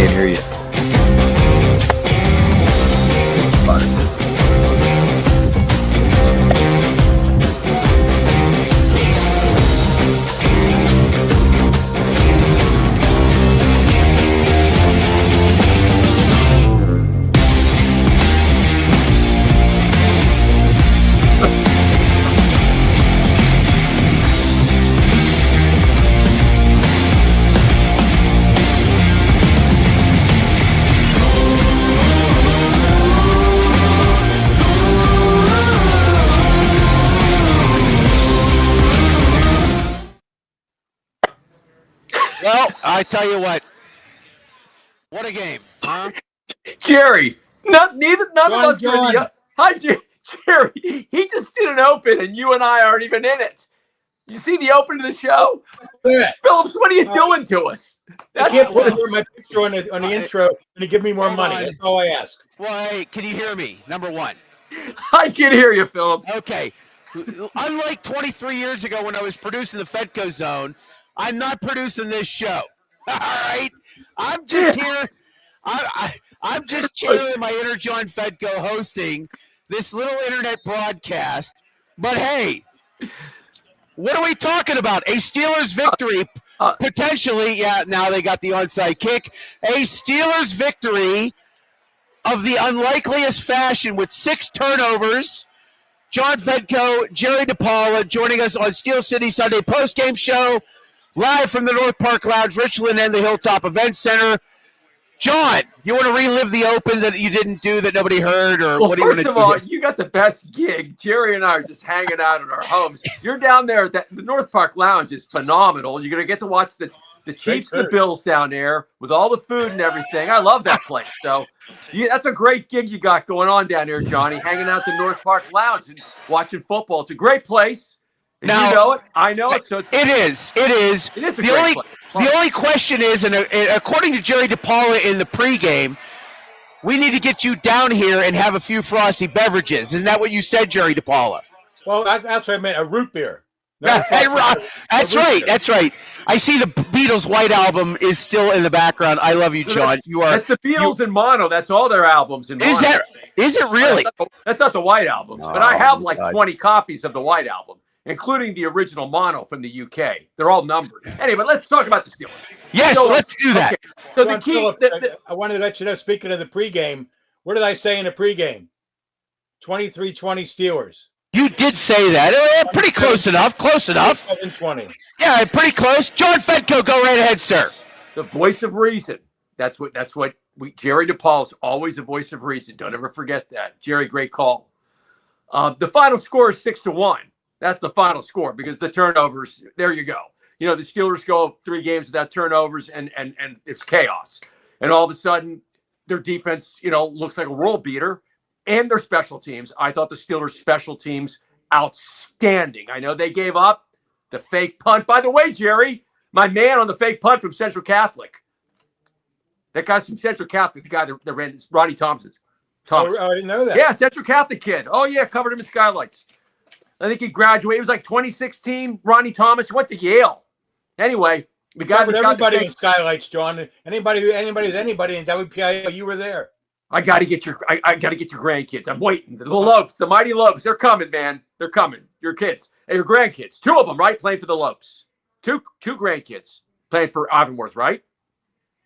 can't hear you. Well, I tell you what a game, huh? Jerry, none of us are the. Hi, Jerry. He just did an open, and you and I aren't even in it. You see the open to the show? Yeah. Phillips, what are you doing to us? I can't put my picture on the intro and you give me more money. That's all I ask. Well, hey, can you hear me? Number one. I can hear you, Phillips. Okay. Unlike 23 years ago when I was producing the Fedco Zone, I'm not producing this show. All right? I'm just here. I'm just channeling my inner John Fedco hosting this little internet broadcast. But hey, what are we talking about? A Steelers victory, potentially. Yeah, now they got the onside kick. A Steelers victory of the unlikeliest fashion with 6 turnovers. John Fedco, Jerry DePaula joining us on Steel City Sunday postgame show, live from the North Park Lounge, Richland, and the Hilltop Event Center. John, you want to relive the open that you didn't do that nobody heard, or well, what do you want to do? First of all, you got the best gig. Jerry and I are just hanging out at our homes. You're down there. The North Park Lounge is phenomenal. You're going to get to watch the Chiefs and the Bills down there with all the food and everything. I love that place. So that's a great gig you got going on down there, Johnny, hanging out at the North Park Lounge and watching football. It's a great place. And now, you know it. I know it. So it is. It is. It is a great place. The only question is, and according to Jerry DePaula in the pregame, we need to get you down here and have a few frosty beverages. Isn't that what you said, Jerry DePaula? Well, that's what I meant, a root beer. That's right. That's right. I see the Beatles' White Album is still in the background. I love you, John. That's the Beatles in mono. That's all their albums in mono. Is it really? That's not the White Album, but I have like 20 copies of the White Album, including the original mono from the UK. They're all numbered. Anyway, let's talk about the Steelers. Yes, let's do that. Okay. So John, the key. Philip, I wanted to let you know, speaking of the pregame, what did I say in the pregame? 23-20 Steelers. You did say that. Pretty close enough. Close enough. 7-20. Yeah, pretty close. John Fedco, go right ahead, sir. The voice of reason. That's what Jerry DePaul is always the voice of reason. Don't ever forget that. Jerry, great call. The final score is 6-1. That's the final score because the turnovers, there you go. You know, the Steelers go 3 games without turnovers and it's chaos. And all of a sudden, their defense, looks like a world beater. And their special teams. I thought the Steelers' special teams outstanding. I know they gave up the fake punt. By the way, Jerry, my man on the fake punt from Central Catholic. That guy's from Central Catholic, the guy that ran Ronnie Thompson. Oh, I didn't know that. Yeah, Central Catholic kid. Oh, yeah, covered him in skylights. I think he graduated. It was like 2016. Ronnie Thomas went to Yale. Anyway, the guy covered everybody in skylights, John. Anybody's anybody in WPIL, you were there. I gotta get your grandkids. I'm waiting. The Lopes, the mighty Lopes, they're coming, man. They're coming. Your kids, your grandkids. 2 of them, right? Playing for the Lopes. Two grandkids playing for Ivanworth, right?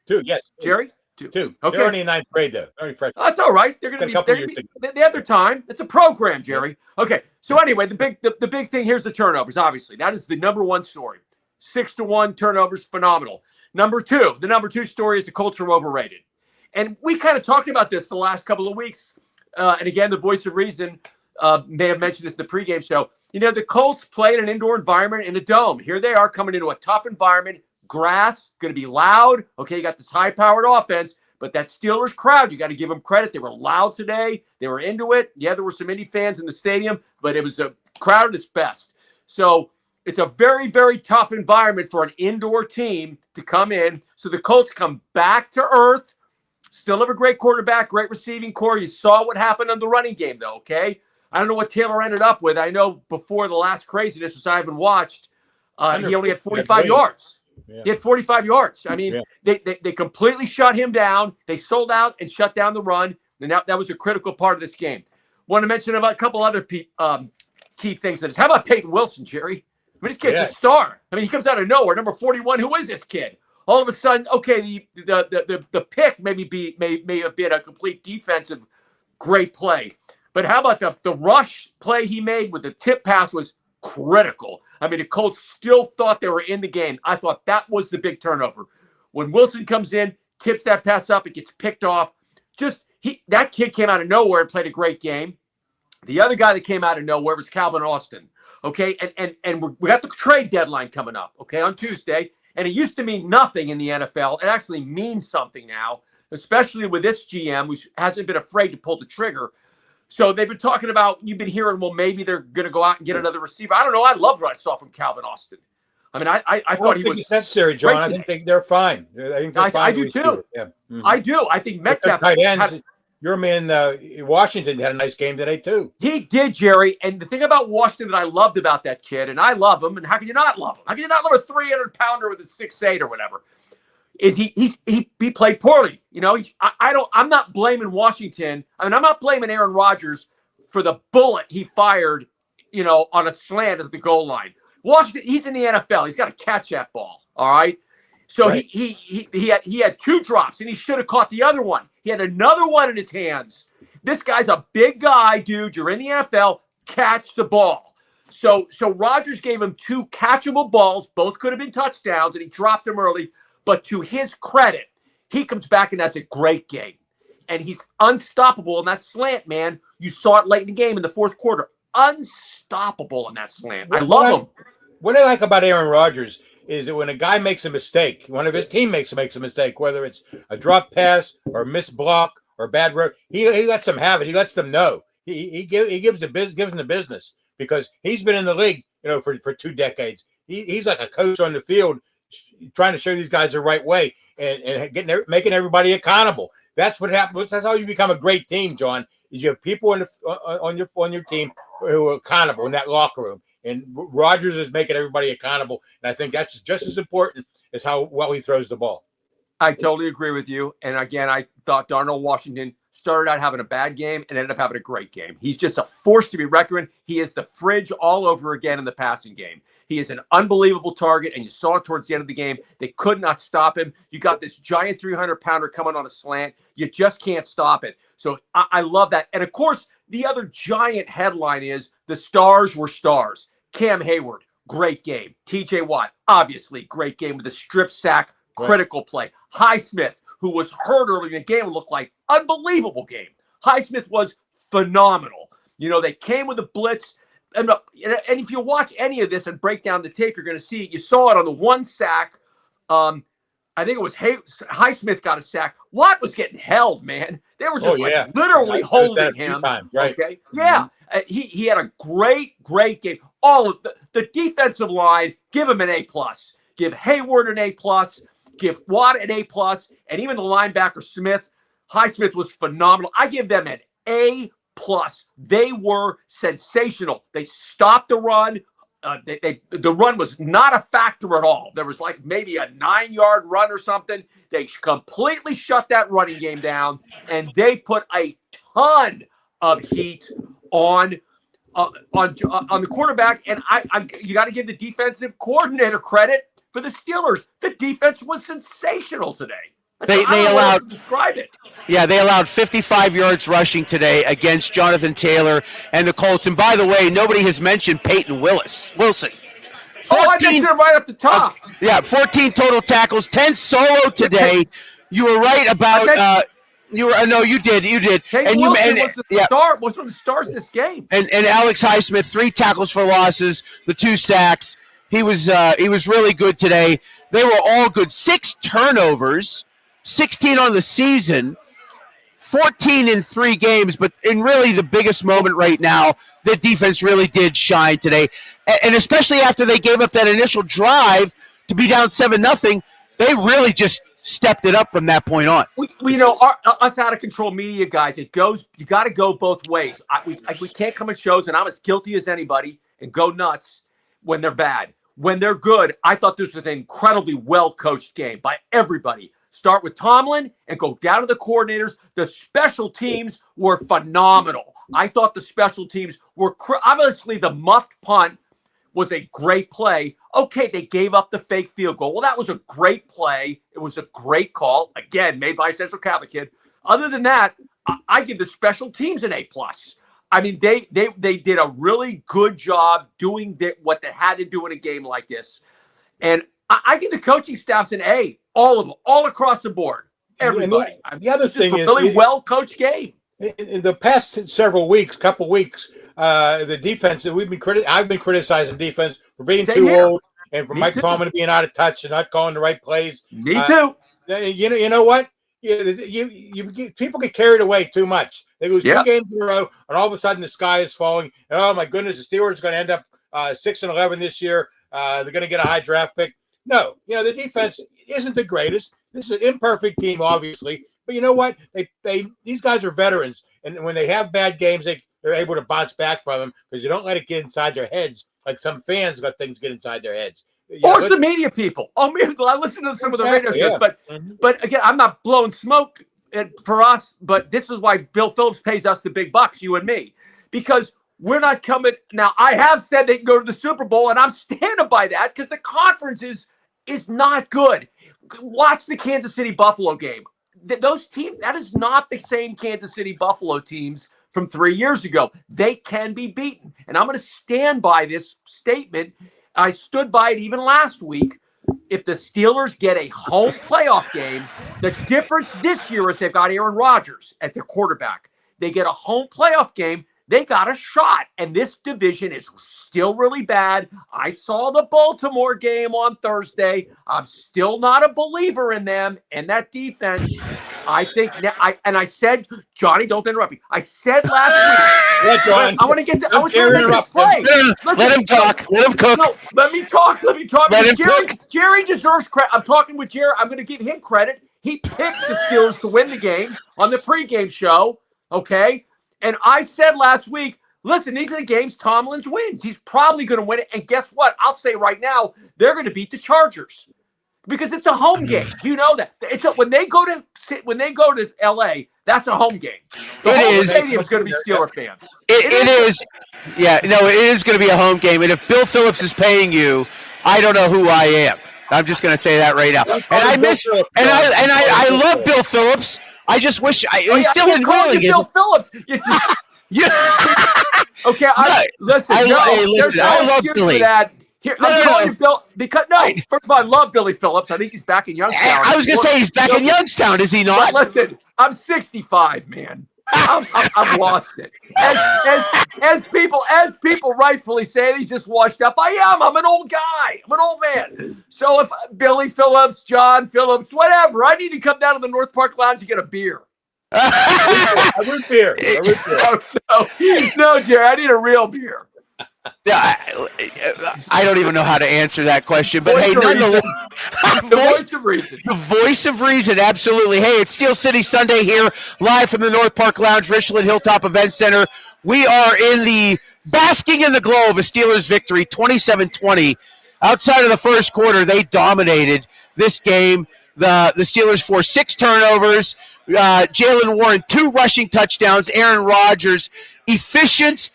2, yes. Jerry? 2. Okay. They're only in 9th grade though. Very fresh. That's all right. They're gonna be. They have their time. It's a program, Jerry. Okay. So anyway, the big thing here's the turnovers. Obviously, that is the number one story. 6-1 turnovers, phenomenal. The number two story is the Colts are overrated. And we kind of talked about this the last couple of weeks. And again, the voice of reason may have mentioned this in the pregame show. The Colts play in an indoor environment in a dome. Here they are coming into a tough environment, grass, going to be loud. Okay, you got this high-powered offense, but that Steelers crowd, you got to give them credit. They were loud today. They were into it. Yeah, there were some Indy fans in the stadium, but it was a crowd at its best. So it's a very, very tough environment for an indoor team to come in. So the Colts come back to earth. Still have a great quarterback, great receiving core. You saw what happened on the running game, though, okay? I don't know what Taylor ended up with. I know before the last craziness, which I haven't watched, he only had 45 yards. Yeah. He had 45 yards. I mean, they completely shut him down. They sold out and shut down the run. And that was a critical part of this game. Want to mention about a couple other key things. How about Peyton Wilson, Jerry? I mean, this kid's a star. I mean, he comes out of nowhere. Number 41. Who is this kid? All of a sudden, okay, the pick may have been a complete defensive great play. But how about the rush play he made with the tip pass was critical. I mean, the Colts still thought they were in the game. I thought that was the big turnover. When Wilson comes in, tips that pass up, it gets picked off. That kid came out of nowhere and played a great game. The other guy that came out of nowhere was Calvin Austin. Okay, and we got the trade deadline coming up, okay, on Tuesday. And it used to mean nothing in the NFL. It actually means something now, especially with this GM who hasn't been afraid to pull the trigger. So they've been talking about, you've been hearing, well, maybe they're going to go out and get another receiver. I don't know. I loved what I saw from Calvin Austin. I mean, I thought he was necessary, John. I think they're fine. I think they're fine. I do too. Yeah. Mm-hmm. I do. I think Metcalf tight ends. Your man Washington had a nice game today too. He did, Jerry. And the thing about Washington that I loved about that kid, and I love him, and how can you not love him? How can you not love a 300-pounder with a 6'8" or whatever? Is he played poorly? You know, I'm not blaming Washington. I mean, I'm not blaming Aaron Rodgers for the bullet he fired, you know, on a slant at the goal line. Washington, he's in the NFL. He's got to catch that ball. All right. So right. He had two drops, and he should have caught the other one. He had another one in his hands. This guy's a big guy, dude. You're in the NFL. Catch the ball. So Rodgers gave him two catchable balls. Both could have been touchdowns, and he dropped them early. But to his credit, he comes back and has a great game. And he's unstoppable in that slant, man. You saw it late in the game in the fourth quarter. Unstoppable in that slant. I love him. What I like about Aaron Rodgers is that when a guy makes a mistake, one of his teammates makes a mistake, whether it's a drop pass or a missed block or bad road, he lets them have it. He lets them know. He gives them the business because he's been in the league, you know, for 2 decades. He's like a coach on the field, trying to show these guys the right way and making everybody accountable. That's what happens. That's how you become a great team, John. Is you have people on your team who are accountable in that locker room. And Rodgers is making everybody accountable. And I think that's just as important as how well he throws the ball. I totally agree with you. And again, I thought Darnell Washington started out having a bad game and ended up having a great game. He's just a force to be reckoned with. He is the fridge all over again in the passing game. He is an unbelievable target, and you saw it towards the end of the game. They could not stop him. You got this giant 300-pounder coming on a slant. You just can't stop it. So I love that. And, of course, the other giant headline is the stars were stars. Cam Hayward, great game. TJ Watt, obviously, great game with a strip sack, critical play. Highsmith, who was hurt early in the game, looked like unbelievable game. Highsmith was phenomenal. You know, they came with a blitz. And if you watch any of this and break down the tape, you're going to see it. You saw it on the one sack. I think it was Highsmith got a sack. Watt was getting held, man. They were just literally holding him. Right. Okay. Yeah. He had a great game. All of the defensive line, give him an A+. Give Hayward an A+. Give Watt an A+. And even the linebacker Smith, Highsmith was phenomenal. I give them an A+. They were sensational. They stopped the run. The run was not a factor at all. There was like maybe a 9-yard run or something. They completely shut that running game down, and they put a ton of heat on the quarterback. And you got to give the defensive coordinator credit for the Steelers. The defense was sensational today. They allowed describe it. Yeah, they allowed 55 yards rushing today against Jonathan Taylor and the Colts. And by the way, nobody has mentioned Peyton Wilson. 14, I mentioned him right at the top. 14 total tackles, 10 solo today. You were right about no, you did. Peyton Wilson was one of the stars of this game. And Alex Highsmith, 3 tackles for losses, the 2 sacks. He was really good today. They were all good. 6 turnovers. 16 on the season, 14 in 3 games, but in really the biggest moment right now, the defense really did shine today. And especially after they gave up that initial drive to be down 7-0, they really just stepped it up from that point on. We know us out of control media guys, you got to go both ways. We can't come at shows, and I'm as guilty as anybody, and go nuts when they're bad. when they're good, I thought this was an incredibly well-coached game by everybody. Start with Tomlin and go down to the coordinators. The special teams were phenomenal. I thought the special teams were obviously the muffed punt was a great play. Okay, they gave up the fake field goal. Well, that was a great play. It was a great call, again, made by a Central Catholic kid. Other than that, I give the special teams an A+. I mean, they did a really good job doing what they had to do in a game like this. And I give the coaching staffs an A, all of them, all across the board. Everybody. The other thing is, really well-coached game. In the past several weeks, couple weeks, the defense that I've been criticizing defense for being too old and for Mike Tomlin being out of touch and not calling the right plays. Me too. You know what? People get carried away too much. They lose 2 games in a row, and all of a sudden the sky is falling. And oh my goodness, the Steelers are going to end up 6-11 this year. They're going to get a high draft pick. No, the defense isn't the greatest. This is an imperfect team, obviously, but you know what? These guys are veterans, and when they have bad games, they're able to bounce back from them because you don't let it get inside their heads like some fans let things get inside their heads. Or some media people. Oh, man, I listen to some of the radio shows, but again, I'm not blowing smoke for us, but this is why Bill Phillips pays us the big bucks, you and me, because we're not coming. Now, I have said they can go to the Super Bowl, and I'm standing by that because the conference is not good. Watch the Kansas City Buffalo game. Those teams, that is not the same Kansas City Buffalo teams from 3 years ago. They can be beaten. And I'm going to stand by this statement. I stood by it even last week. If the Steelers get a home playoff game, the difference this year is they've got Aaron Rodgers at their quarterback. They get a home playoff game, they got a shot. And this division is still really bad. I saw the Baltimore game on Thursday. I'm still not a believer in them and that defense. I think I said, Johnny, don't interrupt me. I said last week. I want to get to. I want to make this play. Let him talk. Let him cook. No, let me talk. Let me talk. Let him cook. Jerry deserves credit. I'm talking with Jerry. I'm going to give him credit. He picked the Steelers to win the game on the pregame show. Okay. And I said last week, listen, these are the games Tomlin wins. He's probably going to win it. And guess what? I'll say right now, they're going to beat the Chargers because it's a home game. You know that. When they go to LA, that's a home game. The whole stadium is going to be Steeler fans. It is. Yeah, no, it is going to be a home game. And if Bill Phillips is paying you, I don't know who I am. I'm just going to say that right now. And I love Bill Phillips. I just wish he's still in Wheeling. Bill Phillips. Okay, listen. I love Billy. I'm calling you Bill because first of all, I love Billy Phillips. I think he's back in Youngstown. I was going to say he's back in Youngstown, is he not? But listen, I'm 65, man. I've lost it. As people rightfully say, he's just washed up. I am. I'm an old guy. I'm an old man. So if Billy Phillips, John Phillips, whatever, I need to come down to the North Park Lounge and get a beer. I root beer. No, Jerry, I need a real beer. I don't even know how to answer that question, but hey, nonetheless, the voice of reason. The voice of reason, absolutely. Hey, it's Steel City Sunday here, live from the North Park Lounge, Richland Hilltop Event Center. We are basking in the glow of a Steelers victory, 27-20. Outside of the first quarter, they dominated this game. The Steelers forced 6 turnovers. Jalen Warren, 2 rushing touchdowns. Aaron Rodgers, efficient.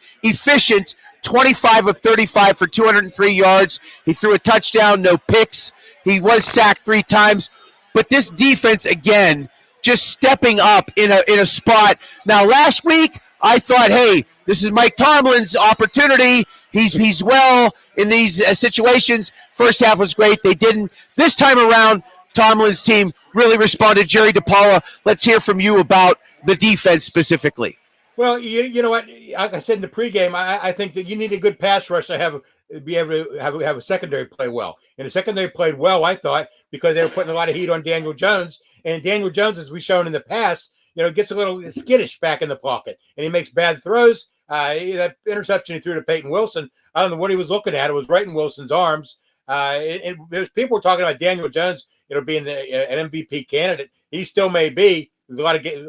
25 of 35 for 203 yards. He threw a touchdown, no picks. He was sacked 3 times. But this defense, again, just stepping up in a spot. Now, last week, I thought, hey, this is Mike Tomlin's opportunity. He's well in these situations. First half was great. They didn't. This time around, Tomlin's team really responded. Jerry DePaula, let's hear from you about the defense specifically. Well, you know what? Like I said in the pregame, I think that you need a good pass rush to be able to have a secondary play well. And the secondary played well, I thought, because they were putting a lot of heat on Daniel Jones. And Daniel Jones, as we've shown in the past, gets a little skittish back in the pocket, and he makes bad throws. That interception he threw to Peyton Wilson, I don't know what he was looking at. It was right in Wilson's arms. People were talking about Daniel Jones, being an MVP candidate. He still may be. There's a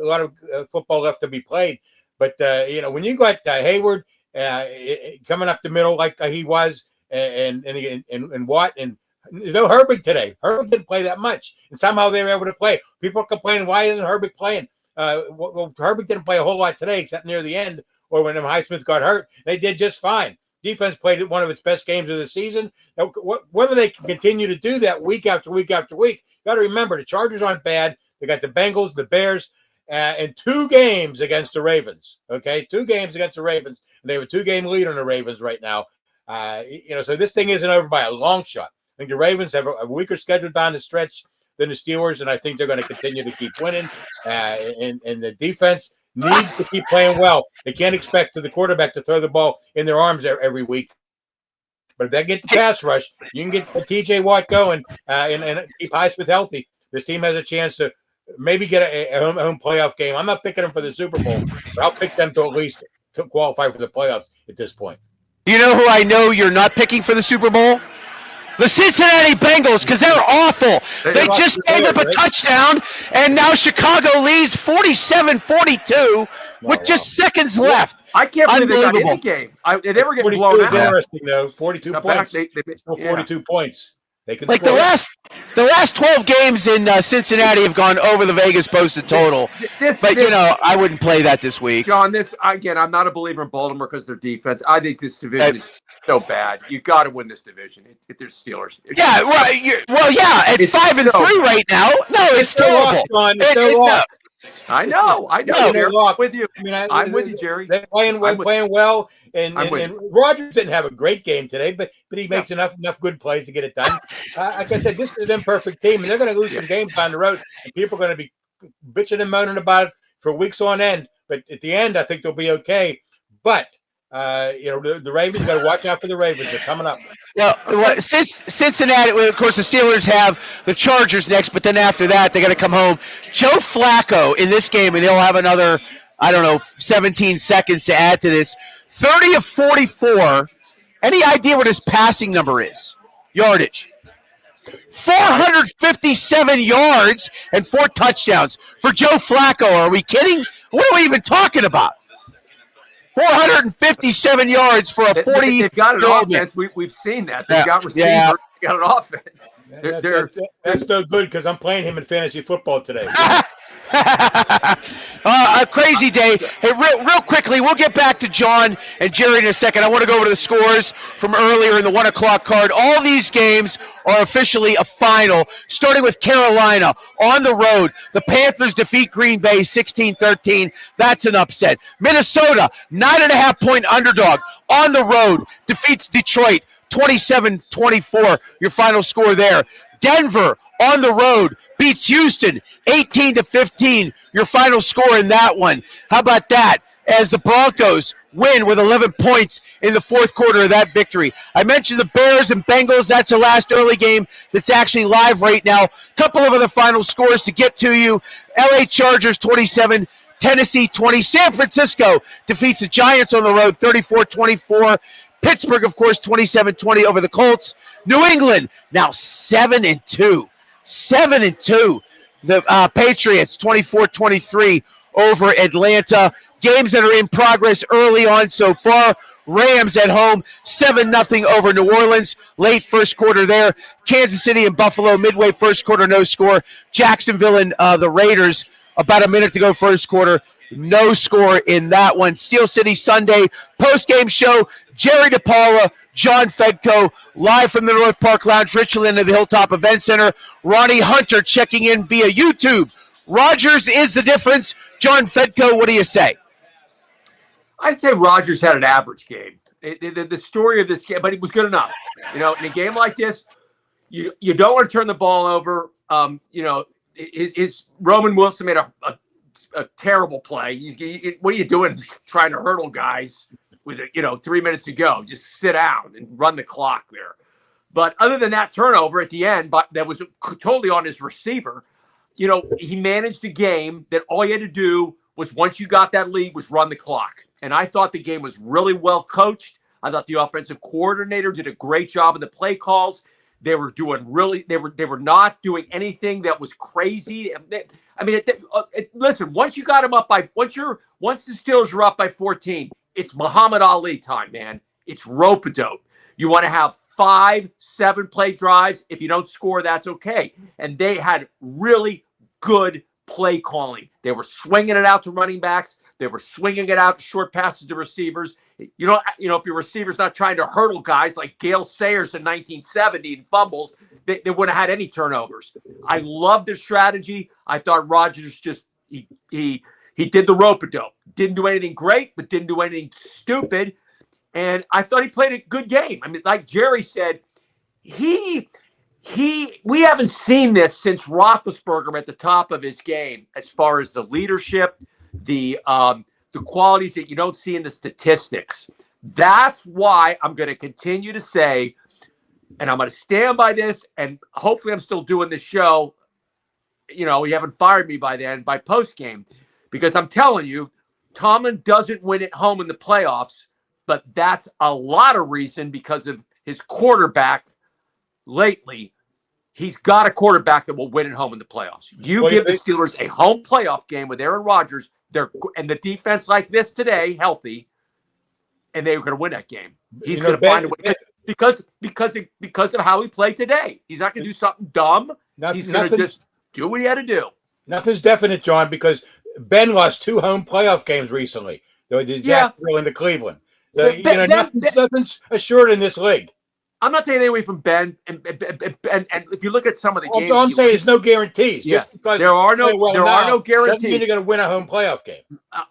lot of football left to be played. But, when you got Hayward coming up the middle like he was, and Watt and no Herbig today. Herbig didn't play that much, and somehow they were able to play. People are complaining, why isn't Herbig playing? Well, Herbig didn't play a whole lot today, except near the end or when Highsmith got hurt. They did just fine. Defense played one of its best games of the season. Whether they can continue to do that week after week after week, you got to remember the Chargers aren't bad. They got the Bengals, the Bears, and 2 games against the Ravens. Okay, 2 games against the Ravens, and they have a 2-game lead on the Ravens right now. So this thing isn't over by a long shot. I think the Ravens have a weaker schedule down the stretch than the Steelers, and I think they're going to continue to keep winning. And the defense needs to keep playing well. They can't expect the quarterback to throw the ball in their arms every week. But if they get the pass rush, you can get TJ Watt going and keep Highsmith healthy. This team has a chance to maybe get a home playoff game. I'm not picking them for the Super Bowl, but I'll pick them to at least qualify for the playoffs at this point. You know who I know you're not picking for the Super Bowl? The Cincinnati Bengals, because they're awful. They just gave up a touchdown, and now Chicago leads 47-42 with just seconds left. I can't believe they got in the game. They never get blown out. Interesting, though. 42 points. 42 points. They can like the last 12 games in Cincinnati have gone over the Vegas posted total. I wouldn't play that this week. John, I'm not a believer in Baltimore because their defense. I think this division is so bad. You got to win this division. If there's Steelers. Yeah, right. At 5-3 right now. No, it's terrible. I know. I'm with you. I'm with you, Jerry. They're playing well, and Rodgers didn't have a great game today, but he makes enough good plays to get it done. Like I said, this is an imperfect team, and they're going to lose some games down the road, and people are going to be bitching and moaning about it for weeks on end. But at the end, I think they'll be okay. But the Ravens, got to watch out for the Ravens. They're coming up. Well, since Cincinnati, of course, the Steelers have the Chargers next, but then after that, they got to come home. Joe Flacco in this game, and he'll have another, 17 seconds to add to this. 30 of 44. Any idea what his passing number is? Yardage. 457 yards and 4 touchdowns for Joe Flacco. Are we kidding? What are we even talking about? 457 yards for a 40. They've got an offense. We've seen that. They've got receivers. Yeah. They've got an offense. That's no good because I'm playing him in fantasy football today. A crazy day. Hey, real quickly, we'll get back to John and Jerry in a second. I want to go over to the scores from earlier in the 1 o'clock card. All these games are officially a final, starting with Carolina on the road. The Panthers defeat Green Bay 16-13. That's an upset. Minnesota, 9.5-point underdog on the road, defeats Detroit 27-24. Your final score there. Denver on the road beats Houston 18-15. Your final score in that one. How about that? As the Broncos win with 11 points in the fourth quarter of that victory. I mentioned the Bears and Bengals. That's the last early game that's actually live right now. Couple of other final scores to get to you. LA Chargers 27, Tennessee 20. San Francisco defeats the Giants on the road 34-24. Pittsburgh, of course, 27-20 over the Colts. New England now 7-2. 7-2. The Patriots 24-23 over Atlanta. Games that are in progress early on so far. Rams at home, 7-0 over New Orleans. Late first quarter there. Kansas City and Buffalo, midway first quarter, no score. Jacksonville and the Raiders, about a minute to go first quarter. No score in that one. Steel City Sunday post-game show. Jerry DePaula, John Fedko, live from the North Park Lounge, Richland of the Hilltop Event Center. Ronnie Hunter checking in via YouTube. Rodgers is the difference. John Fedko, what do you say? I'd say Rodgers had an average game. The story of this game, but it was good enough. In a game like this, you don't want to turn the ball over. His Roman Wilson made a terrible play. What are you doing trying to hurdle guys with 3 minutes to go? Just sit down and run the clock there. But other than that turnover at the end, but that was totally on his receiver. He managed a game that all you had to do was, once you got that lead, was run the clock. And I thought the game was really well coached. I thought the offensive coordinator did a great job of the play calls. They were not doing anything that was crazy. Listen, once you got them up by once the Steelers are up by 14, it's Muhammad Ali time, man. It's rope-a-dope. You want to have 5 7-play drives. If you don't score, that's okay. And they had really good play calling. They were swinging it out to running backs. They were swinging it out to short passes to receivers. If your receiver's not trying to hurdle guys like Gale Sayers in 1970 and fumbles, they wouldn't have had any turnovers. I love the strategy. I thought Rodgers just he did the rope-a-dope. Didn't do anything great, but didn't do anything stupid. And I thought he played a good game. I mean, like Jerry said, we haven't seen this since Roethlisberger at the top of his game, as far as the leadership, the qualities that you don't see in the statistics. That's why I'm going to continue to say, and I'm going to stand by this, and hopefully I'm still doing this show. You haven't fired me by then, by post game, because I'm telling you, Tomlin doesn't win at home in the playoffs, but that's a lot of reason because of his quarterback lately. He's got a quarterback that will win at home in the playoffs. You give the Steelers a home playoff game with Aaron Rodgers, and the defense like this today, healthy, and they're going to win that game. He's going to find a way because of how he played today. He's not going to do something dumb. He's going to just do what he had to do. Nothing's definite, John, because Ben lost 2 home playoff games recently. Jacksonville and the Cleveland. Nothing's assured in this league. I'm not taking away from Ben, and if you look at some of the games, all I'm saying is no guarantees. Yeah, just because there are no guarantees. Doesn't mean you're going to win a home playoff game.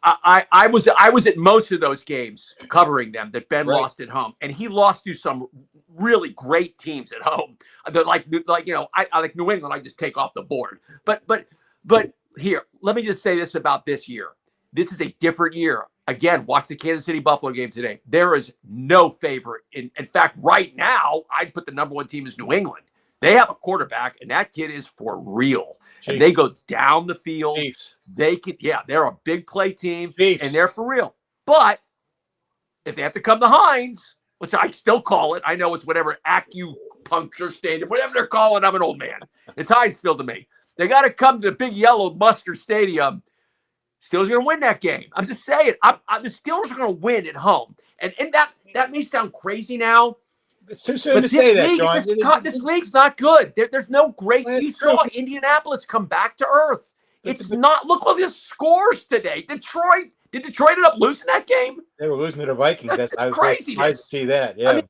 I was at most of those games covering them that Ben lost at home, and he lost to some really great teams at home. They're like I like New England. I just take off the board. But here, let me just say this about this year. This is a different year. Again, watch the Kansas City Buffalo game today. There is no favorite. In fact, right now, I'd put the number 1 team as New England. They have a quarterback, and that kid is for real. Chiefs. And they go down the field. Chiefs. They're a big play team, Chiefs. And they're for real. But if they have to come to Hines, which I still call it, I know it's whatever acupuncture stadium, whatever they're calling. I'm an old man. It's Heinz Field to me. They got to come to the big yellow mustard stadium. Steelers are going to win that game. I'm just saying. The Steelers are going to win at home. And that may sound crazy now. It's too soon to say that, John. This league's not good. There's no great. You saw Indianapolis come back to earth. It's not. Look at the scores today. Detroit. Did Detroit end up losing that game? They were losing to the Vikings. That's crazy. I see that. Yeah. I mean,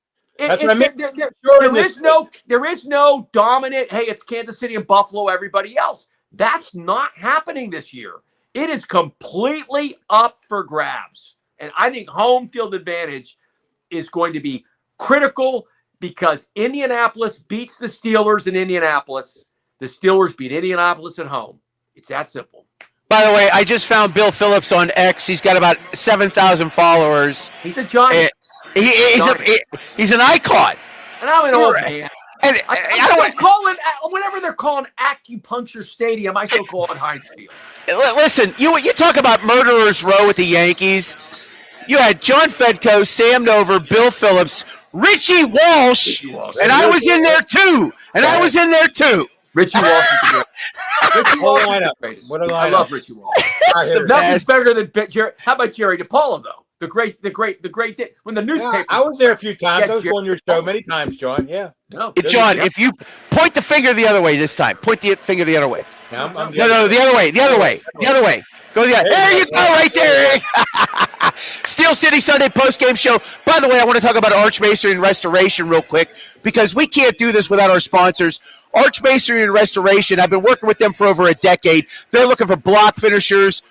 there is no dominant. Hey, it's Kansas City and Buffalo. Everybody else. That's not happening this year. It is completely up for grabs. And I think home field advantage is going to be critical because Indianapolis beats the Steelers in Indianapolis. The Steelers beat Indianapolis at home. It's that simple. By the way, I just found Bill Phillips on X. He's got about 7,000 followers. He's a giant. He's an icon. And I'm an old man. And I don't call it whatever they're calling acupuncture stadium. I still call it Heinz Field. Listen, you talk about murderers row with the Yankees. You had John Fedko, Sam Nover, Bill Phillips, Richie Walsh, and I was in there too. Richie Walsh is great. Richie Walsh is great. I love Richie Walsh. Nothing's better than Jerry. How about Jerry DiPaolo though? The great. When the newspaper. Yeah, I was there a few times. I was on your show many times, John. Yeah. No, John, if you point the finger the other way this time, point the finger the other way. No, the other way. Go the other. There you go, right there. Steel City Sunday post-game show. By the way, I want to talk about Arch Masonry and Restoration real quick because we can't do this without our sponsors. Arch Masonry and Restoration, I've been working with them for over a decade. They're looking for block finishers,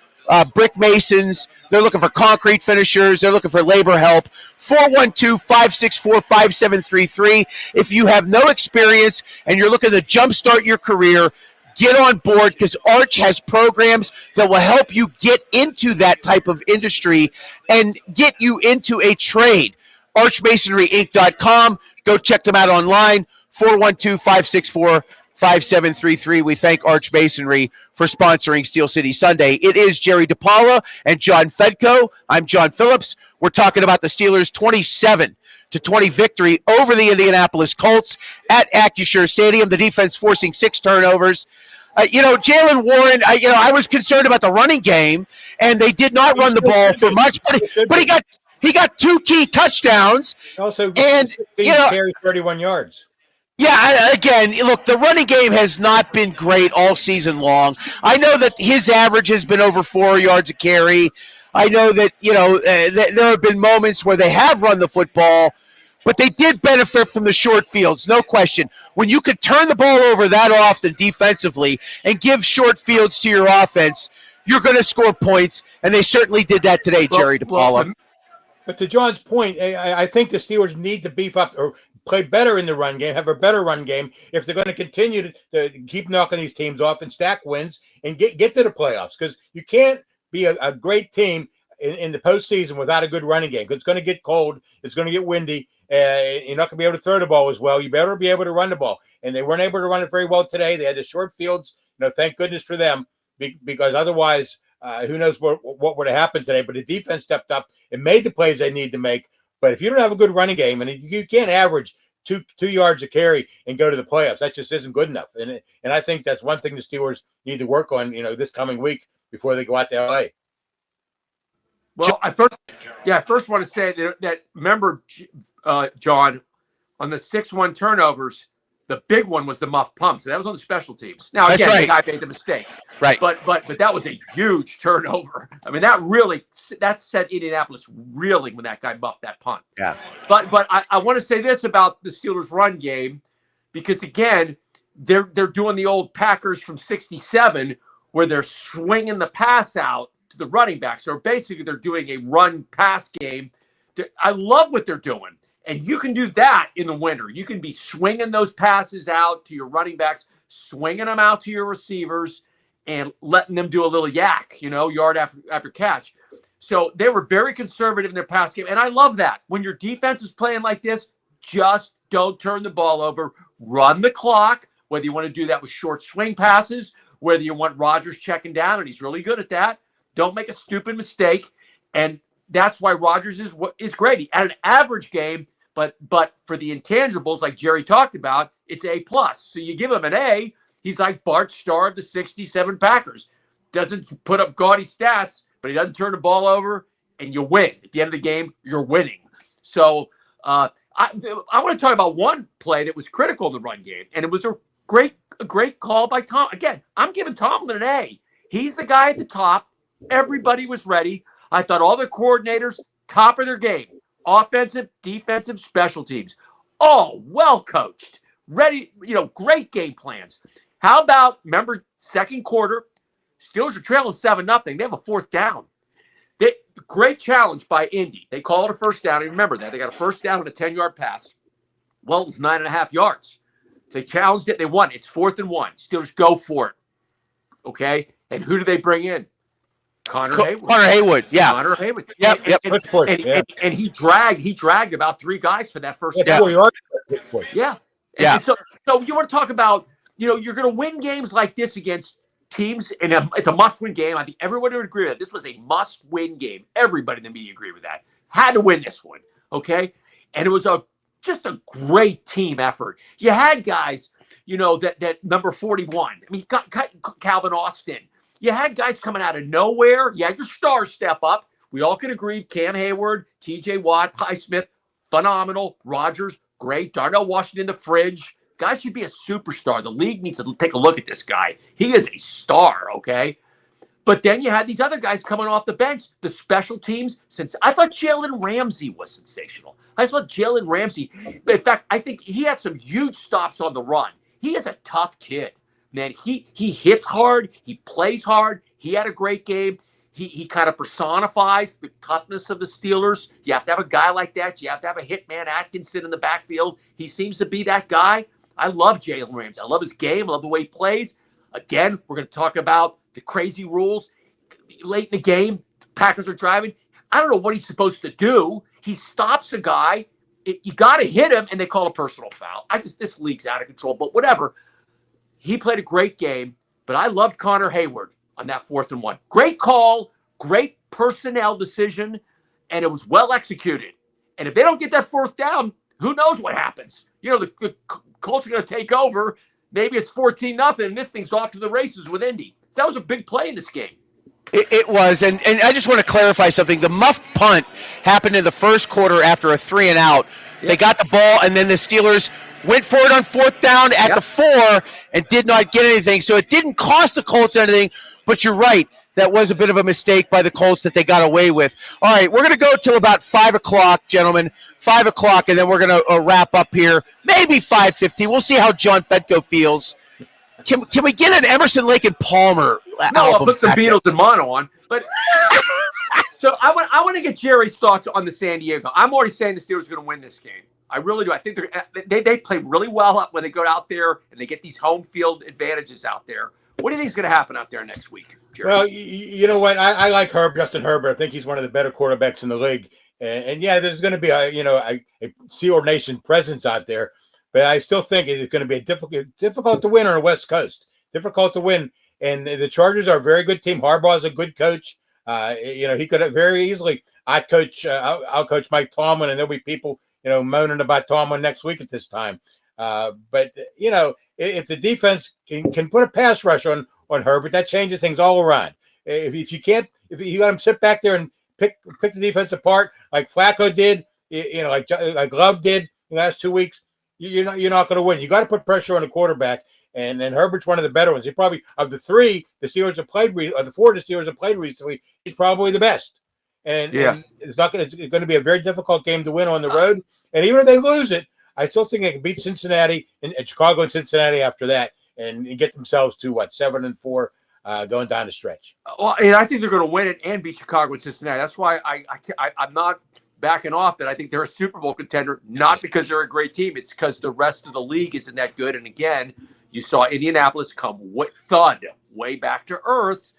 brick masons. They're looking for concrete finishers. They're looking for labor help. 412-564-5733. If you have no experience and you're looking to jumpstart your career, get on board because Arch has programs that will help you get into that type of industry and get you into a trade. ArchMasonryInc.com. Go check them out online. 412-564-5733. We thank Arch Masonry for sponsoring Steel City Sunday. It is Jerry DiPaolo and John Fedko. I'm John Phillips. We're talking about the Steelers' 27-20 victory over the Indianapolis Colts at Acrisure Stadium. The defense forcing 6 turnovers. Jalen Warren, I was concerned about the running game, and they did not run the ball for much, but He got 2 key touchdowns. Also, and carries 31 yards. Yeah, again, look, the running game has not been great all season long. I know that his average has been over 4 yards a carry. I know that, there have been moments where they have run the football, but they did benefit from the short fields, no question. When you could turn the ball over that often defensively and give short fields to your offense, you're going to score points, and they certainly did that today, Jerry DePaula. But to John's point, I think the Steelers need to beef up or play better in the run game, have a better run game if they're going to continue to keep knocking these teams off and stack wins and get to the playoffs. Because you can't be a great team in the postseason without a good running game. Because it's going to get cold. It's going to get windy. You're not going to be able to throw the ball as well. You better be able to run the ball. And they weren't able to run it very well today. They had the short fields. Thank goodness for them, because otherwise, who knows what would have happened today. But the defense stepped up and made the plays they need to make. But if you don't have a good running game, and you can't average two yards a carry and go to the playoffs, that just isn't good enough. And I think that's one thing the Steelers need to work on, this coming week before they go out to LA. Well, I first want to say that remember, John, on the 6-1 turnovers, the big one was the muff pump. So that was on the special teams. Now, again, the guy made the mistake. Right. But that was a huge turnover. I mean, that set Indianapolis reeling when that guy muffed that punt. Yeah. But I want to say this about the Steelers' run game, because, again, they're doing the old Packers from 67 where they're swinging the pass out to the running back. So basically they're doing a run-pass game. I love what they're doing. And you can do that in the winter. You can be swinging those passes out to your running backs, swinging them out to your receivers, and letting them do a little yak, yard after catch. So they were very conservative in their pass game. And I love that. When your defense is playing like this, just don't turn the ball over. Run the clock, whether you want to do that with short swing passes, whether you want Rodgers checking down, and he's really good at that. Don't make a stupid mistake. And that's why Rodgers is great. He had an average game, but for the intangibles, like Jerry talked about, it's A+. So you give him an A, he's like Bart Starr of the 67 Packers. Doesn't put up gaudy stats, but he doesn't turn the ball over, and you win. At the end of the game, you're winning. So I want to talk about one play that was critical in the run game, and it was a great call by Tom. Again, I'm giving Tomlin an A. He's the guy at the top. Everybody was ready. I thought all the coordinators, top of their game. Offensive, defensive, special teams. All well coached. Ready, great game plans. How about, remember, second quarter, Steelers are trailing 7-0. They have a fourth down. Great challenge by Indy. They call it a first down. And remember that. They got a first down and a 10-yard pass. Well, it was 9.5 yards. They challenged it. They won. It's 4th and 1. Steelers go for it. Okay? And who do they bring in? Connor Haywood. Yeah. Connor Haywood. Yep. And he dragged about 3 guys for that first down. Yeah. Yeah. So you want to talk about, you're going to win games like this against teams, and it's a must-win game. I think everybody would agree with that. This was a must-win game. Everybody in the media agreed with that. Had to win this one, okay? And it was just a great team effort. You had guys, that number 41. I mean, Calvin Austin. You had guys coming out of nowhere. You had your stars step up. We all can agree. Cam Hayward, T.J. Watt, Highsmith, phenomenal. Rodgers, great. Darnell Washington, the fridge. Guy should be a superstar. The league needs to take a look at this guy. He is a star, okay? But then you had these other guys coming off the bench, the special teams. Since I thought Jalen Ramsey was sensational. I thought Jalen Ramsey, in fact, I think he had some huge stops on the run. He is a tough kid. Man, he hits hard. He plays hard. He had a great game. He kind of personifies the toughness of the Steelers. You have to have a guy like that. You have to have a hitman Atkinson in the backfield. He seems to be that guy. I love Jalen Ramsey. I love his game. I love the way he plays. Again, we're going to talk about the crazy rules. Late in the game, the Packers are driving. I don't know what he's supposed to do. He stops a guy. You got to hit him, and they call a personal foul. This league's out of control, but whatever. He played a great game, but I loved Connor Hayward on that 4th and 1. Great call, great personnel decision, and it was well executed. And if they don't get that 4th down, who knows what happens? The Colts are going to take over. Maybe it's 14-0, and this thing's off to the races with Indy. So that was a big play in this game. It was, and I just want to clarify something. The muffed punt happened in the first quarter after a 3-and-out. They got the ball, and then the Steelers went for it on 4th down at the 4 and did not get anything. So it didn't cost the Colts anything, but you're right. That was a bit of a mistake by the Colts that they got away with. All right, we're going to go till about 5 o'clock, gentlemen. 5 o'clock, and then we're going to wrap up here. Maybe 5:15. We'll see how John Fedko feels. Can we get an Emerson, Lake, and Palmer album? No, I'll put some Beatles and mono on. But so I want to get Jerry's thoughts on the San Diego. I'm already saying the Steelers are going to win this game. I really do. I think they play really well when they go out there and they get these home field advantages out there. What do you think is going to happen out there next week, Jerry? Well, you know what? I like Justin Herbert. I think he's one of the better quarterbacks in the league. And yeah, there's going to be a Steeler Nation presence out there. But I still think it's going to be difficult to win on the West Coast. Difficult to win. And the Chargers are a very good team. Harbaugh's a good coach. He could have very easily I'll coach Mike Tomlin, and there'll be people, moaning about Tomlin next week at this time. But if the defense can put a pass rush on Herbert, that changes things all around. If you got him sit back there and pick the defense apart like Flacco did, like Love did the last 2 weeks, you're not going to win. You got to put pressure on the quarterback, and Herbert's one of the better ones. He probably, of the three the Steelers have played, or the four the Steelers have played recently, he's probably the best. And it's going to be a very difficult game to win on the road. And even if they lose it, I still think they can beat Cincinnati and Chicago and Cincinnati after that, and get themselves to 7-4 going down the stretch. Well, and I think they're going to win it and beat Chicago and Cincinnati. That's why I'm not backing off that I think they're a Super Bowl contender, not because they're a great team. It's because the rest of the league isn't that good. And again, you saw Indianapolis come way back to earth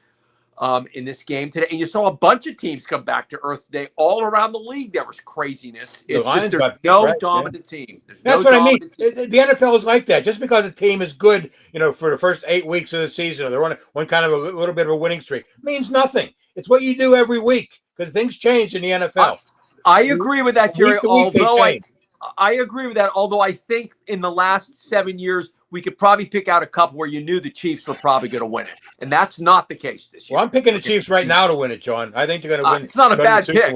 in this game today. And you saw a bunch of teams come back to earth today. All around the league, there was craziness. It's just there's no dominant team. That's what I mean. The NFL is like that. Just because a team is good, for the first 8 weeks of the season, or they're on one kind of a little bit of a winning streak, means nothing. It's what you do every week, because things change in the NFL. I agree with that, Jerry. I agree with that. Although I think in the last 7 years, we could probably pick out a couple where you knew the Chiefs were probably going to win it, and that's not the case this year. Well, I'm picking the Chiefs right now to win it, John. I think they're going to win. It's not a bad pick.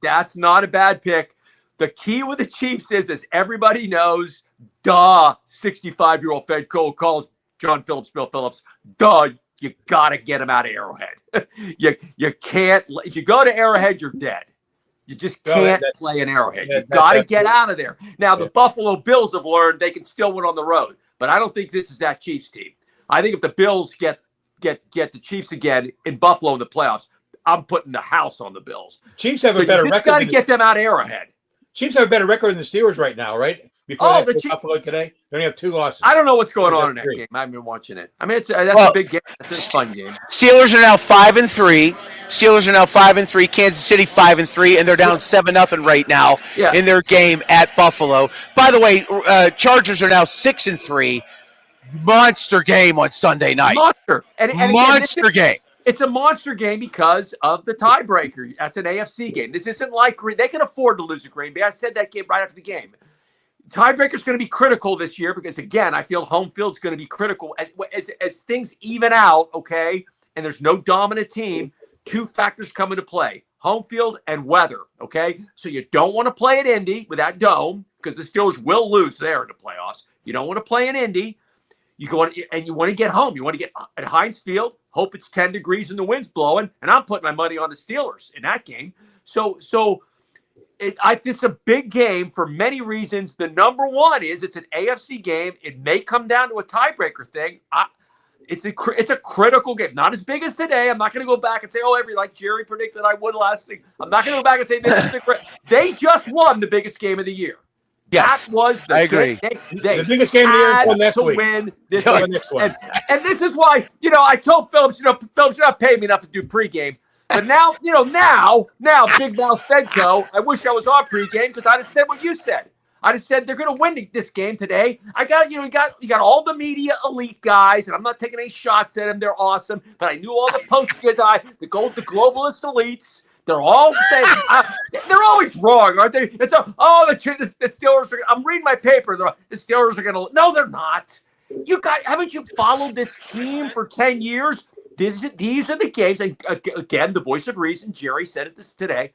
That's not a bad pick. The key with the Chiefs is, as everybody knows, 65-year-old Fed Cole calls John Phillips, Bill Phillips. You got to get him out of Arrowhead. You can't. If you go to Arrowhead, you're dead. You just can't play in Arrowhead. You got to get out of there. Now, the Buffalo Bills have learned they can still win on the road, but I don't think this is that Chiefs team. I think if the Bills get the Chiefs again in Buffalo in the playoffs, I'm putting the house on the Bills. Chiefs have a better record. You just got to get them out of Arrowhead. Chiefs have a better record than the Steelers right now, right? Before Buffalo today, they only have 2 losses. I don't know what's going on in that game. I haven't been watching it. I mean, that's a big game. That's a fun game. Steelers are now 5-3. Kansas City 5-3, and they're down 7-0 right now in their game at Buffalo. By the way, Chargers are now 6-3. Monster game on Sunday night. Monster game. It's a monster game because of the tiebreaker. That's an AFC game. This isn't like they can afford to lose to Green Bay. I said that game right after the game. Tiebreaker is going to be critical this year because, again, I feel home field is going to be critical as things even out, okay, and there's no dominant team. 2 factors come into play, home field and weather, okay? So you don't want to play at Indy with that dome because the Steelers will lose there in the playoffs. You don't want to play in Indy. You want to get home. You want to get at Heinz Field, hope it's 10 degrees and the wind's blowing, and I'm putting my money on the Steelers in that game. It's a big game for many reasons. The number one is it's an AFC game. It may come down to a tiebreaker thing. It's a critical game. Not as big as today. I'm not going to go back and say, like Jerry predicted I would last thing. I'm not going to go back and say this is the great. They just won the biggest game of the year. Yes, that was I agree. The biggest game of the year is next week. Win this one. And this is why, I told Phillips, Phillips, you're not paying me enough to do pregame. But now, now, Big Mouth Fedco, I wish I was on pregame because I'd have said what you said. I'd have said they're going to win this game today. I got, you got all the media elite guys, and I'm not taking any shots at them. They're awesome. But I knew all the post-kids, the globalist elites. They're all saying, they're always wrong, aren't they? It's the Steelers are, I'm reading my paper. The Steelers are going to, no, they're not. Haven't you followed this team for 10 years? These are the games, and again, the voice of reason, Jerry said it this today.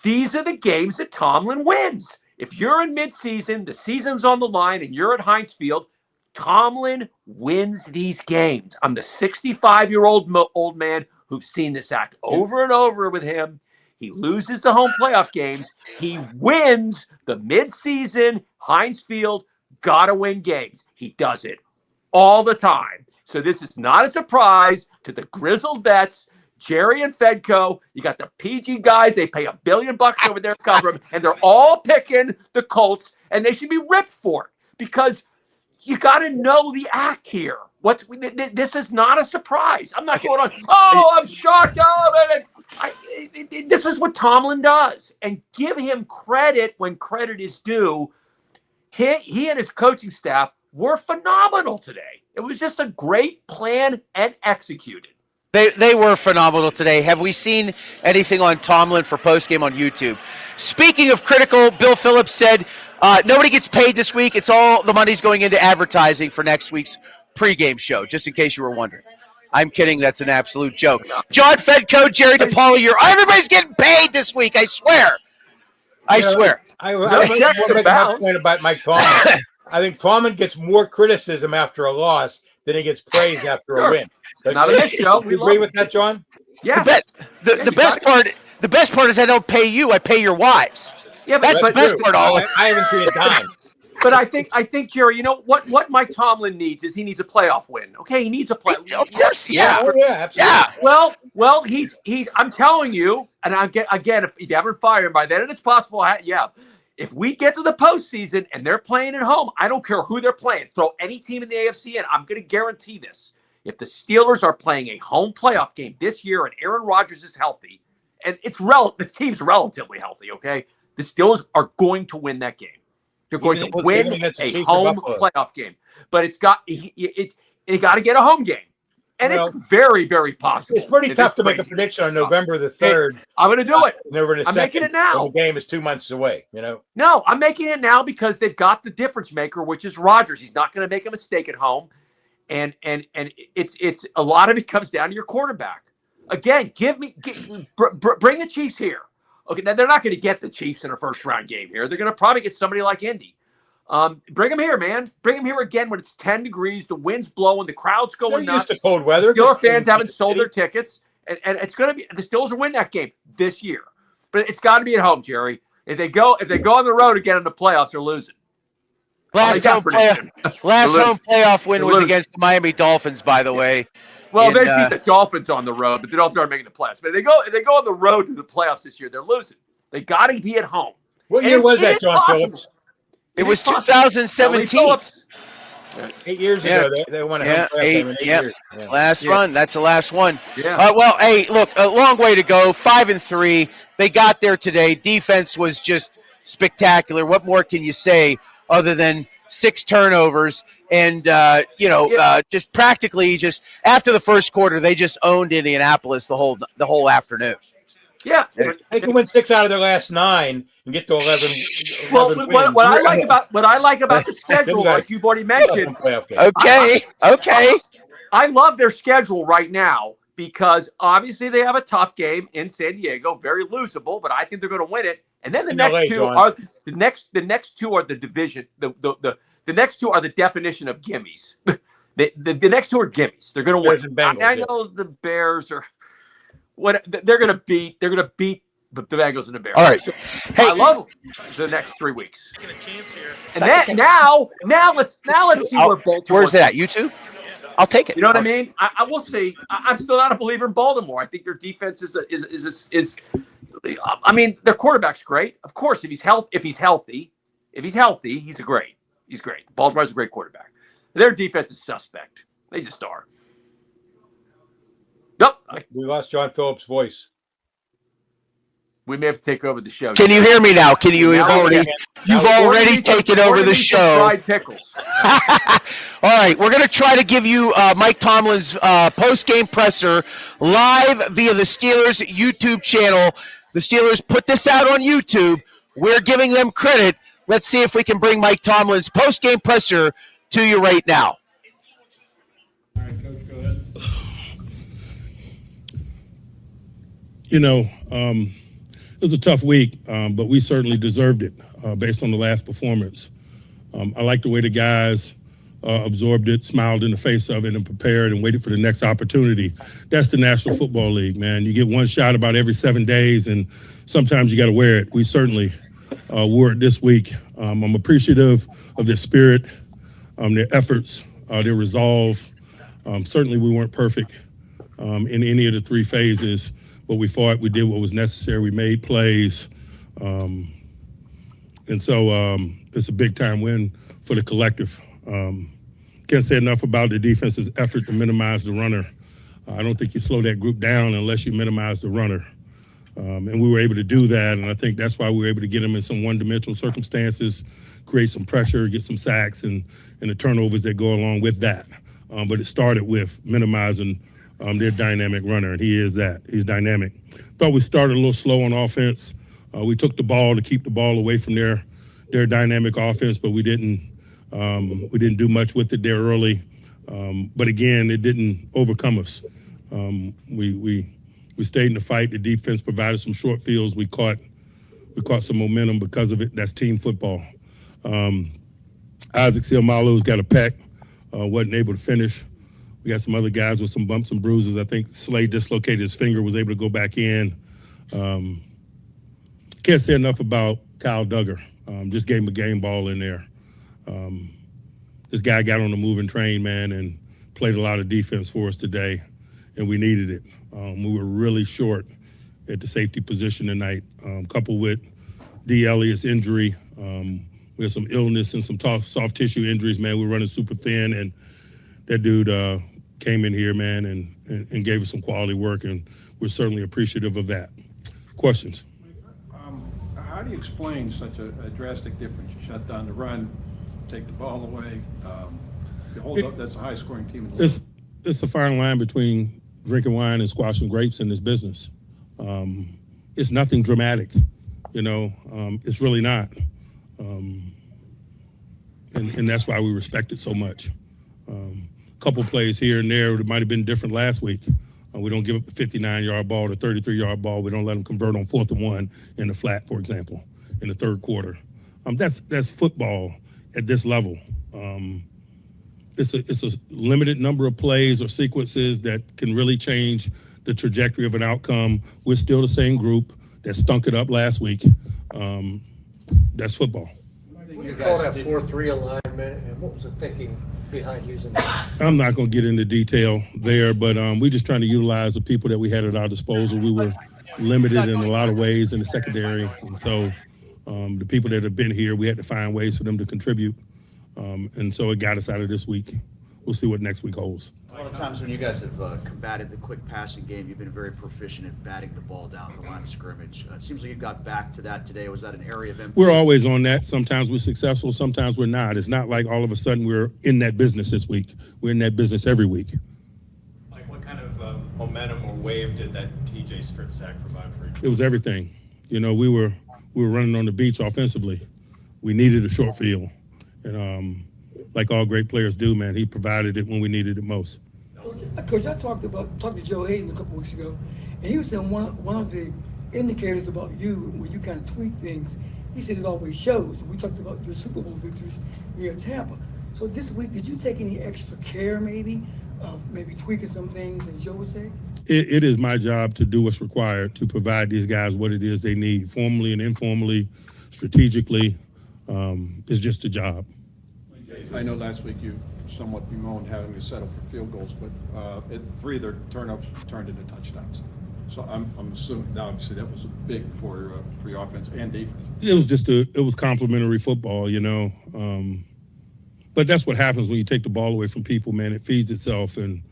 These are the games that Tomlin wins. If you're in midseason, the season's on the line, and you're at Heinz Field, Tomlin wins these games. I'm the 65-year-old old man who's seen this act over and over with him. He loses the home playoff games. He wins the midseason Heinz Field gotta-win games. He does it all the time. So this is not a surprise to the grizzled vets, Jerry and Fedco. You got the PG guys. They pay $1 billion over there to cover them, and they're all picking the Colts, and they should be ripped for it because you got to know the act here. This is not a surprise. I'm not going on, I'm shocked. This is what Tomlin does. And give him credit when credit is due. He and his coaching staff were phenomenal today. It was just a great plan and executed. They were phenomenal today. Have we seen anything on Tomlin for postgame on YouTube? Speaking of critical, Bill Phillips said nobody gets paid this week. It's all the money's going into advertising for next week's pregame show, just in case you were wondering. I'm kidding. That's an absolute joke. John Fedco, Jerry DePaula, everybody's getting paid this week. I swear. I swear. I want to make a point about Mike Tomlin. I think Tomlin gets more criticism after a loss than he gets praise after a win. Not in this show. Do you agree with that, John? Yeah. The best part is I don't pay you. I pay your wives. Yeah, that's the best part. I haven't seen a dime. But I think Jerry, you know what Mike Tomlin needs is he needs a playoff win. Okay, he needs a playoff. Of course, yeah. Oh, yeah, absolutely. Yeah. Well, he's. I'm telling you, and again, if you haven't fired him by then, and it's possible. If we get to the postseason and they're playing at home, I don't care who they're playing. Throw any team in the AFC in. I'm going to guarantee this. If the Steelers are playing a home playoff game this year and Aaron Rodgers is healthy, and this team's relatively healthy, okay, the Steelers are going to win that game. They're going to win a home playoff game. But you got to get a home game. And it's very, very possible. It's pretty tough to make a prediction on November the 3rd. I'm going to do it. I'm making it now. The game is 2 months away, No, I'm making it now because they've got the difference maker, which is Rodgers. He's not going to make a mistake at home. And it's a lot of it comes down to your quarterback. Again, bring the Chiefs here. Okay, now they're not going to get the Chiefs in a first-round game here. They're going to probably get somebody like Indy. Bring them here, man. Bring them here again when it's 10 degrees, the wind's blowing, the crowd's going nuts. Used to cold weather. Steelers fans haven't sold their tickets, and it's going to be the Steelers will win that game this year. But it's got to be at home, Jerry. If they go on the road again in the playoffs, they're losing. Last home playoff win was against the Miami Dolphins, by the way. Well, they beat the Dolphins on the road, but the Dolphins aren't making the playoffs. But if they go on the road to the playoffs this year, they're losing. They got to be at home. What year was that, John Phillips? It was 2017. 8 years ago, they won a home playoff game in 8 years. Yeah. Last run. That's the last one. Yeah. Well, hey, look, a long way to go. 5-3. They got there today. Defense was just spectacular. What more can you say other than 6 turnovers? And, just practically after the first quarter, they just owned Indianapolis the whole afternoon. Yeah. They can win 6 out of their last 9 and get to 11. Well, what I like about the schedule, like you've already mentioned. Okay. I love their schedule right now because obviously they have a tough game in San Diego, very losable, but I think they're going to win it. And then the next two are the division. The next two are the definition of gimmies. The next two are gimmies. They're going to win. Bengals, I know the Bears are. They're going to beat the Bengals and the Bears. All right. So, I love them the next 3 weeks. And then now let's see where Baltimore. Where's that? YouTube? I'll take it. You know what I mean? I will see. I'm still not a believer in Baltimore. I think their defense is. I mean, their quarterback's great. Of course, if he's healthy, he's great. He's great. Baltimore's a great quarterback. Their defense is suspect. They just are. Nope. We lost John Phillips' voice. We may have to take over the show. Can you hear me now? You've already taken over the show. Fried pickles. All right, we're going to try to give you Mike Tomlin's post-game presser live via the Steelers YouTube channel. The Steelers put this out on YouTube. We're giving them credit. Let's see if we can bring Mike Tomlin's post-game presser to you right now. All right, Coach, go ahead. It was a tough week, but we certainly deserved it based on the last performance. I like the way the guys absorbed it, smiled in the face of it, and prepared and waited for the next opportunity. That's the National Football League, man. You get one shot about every 7 days, and sometimes you got to wear it. We certainly wore it this week. I'm appreciative of their spirit, their efforts, their resolve. Certainly we weren't perfect in any of the 3 phases, but we fought. We did what was necessary. We made plays. And so it's a big-time win for the collective. Can't say enough about the defense's effort to minimize the runner. I don't think you slow that group down unless you minimize the runner. And we were able to do that, and I think that's why we were able to get them in some one-dimensional circumstances, create some pressure, get some sacks, and the turnovers that go along with that. But it started with minimizing their dynamic runner, and he is that. He's dynamic. Thought we started a little slow on offense. We took the ball to keep the ball away from their dynamic offense, but we didn't do much with it there early. But again, it didn't overcome us. We stayed in the fight. The defense provided some short fields. We caught some momentum because of it. That's team football. Isaac Seumalo's got a peck. Wasn't able to finish. We got some other guys with some bumps and bruises. I think Slade dislocated his finger, was able to go back in. Can't say enough about Kyle Duggar. Just gave him a game ball in there. This guy got on the moving train, man, and played a lot of defense for us today, and we needed it. We were really short at the safety position tonight, coupled with D. Elliott's injury. We had some illness and some soft tissue injuries, man. We were running super thin, and that dude came in here, man, and gave us some quality work, and we're certainly appreciative of that. Questions? How do you explain such a drastic difference? You shut down the run, take the ball away. You hold up. That's a high-scoring team in the league. It's a fine line between drinking wine and squashing grapes in this business. It's nothing dramatic, it's really not. And that's why we respect it so much. Couple plays here and there that might have been different last week. We don't give up the 59-yard ball, the 33-yard ball. We don't let them convert on 4th and 1 in the flat, for example, in the third quarter. That's football at this level. It's a limited number of plays or sequences that can really change the trajectory of an outcome. We're still the same group that stunk it up last week. That's football. You call that 4-3 alignment, and what was the thinking behind using that? I'm not going to get into detail there, but we're just trying to utilize the people that we had at our disposal. We were limited in a lot of ways in the secondary, and so the people that have been here, we had to find ways for them to contribute, and so it got us out of this week. We'll see what next week holds. A lot of times when you guys have combated the quick passing game, you've been very proficient at batting the ball down the line of scrimmage. It seems like you got back to that today. Was that an area of emphasis? We're always on that. Sometimes we're successful, sometimes we're not. It's not like all of a sudden we're in that business this week. We're in that business every week. Like what kind of momentum or wave did that TJ strip sack provide for you? It was everything. We were running on the beach offensively. We needed a short field. And like all great players do, man, he provided it when we needed it most. Coach, I talked to Joe Hayden a couple weeks ago, and he was saying one of the indicators about you when you kind of tweak things, he said it always shows. We talked about your Super Bowl victories here at Tampa. So this week, did you take any extra care maybe of maybe tweaking some things, as Joe would say? It is my job to do what's required to provide these guys what it is they need, formally and informally, strategically. It's just a job. I know last week you somewhat bemoaned having to settle for field goals, but 3 of their turnovers turned into touchdowns. So I'm assuming now, obviously, that was big for your offense and defense. It was complimentary football, But that's what happens when you take the ball away from people, man. It feeds itself, and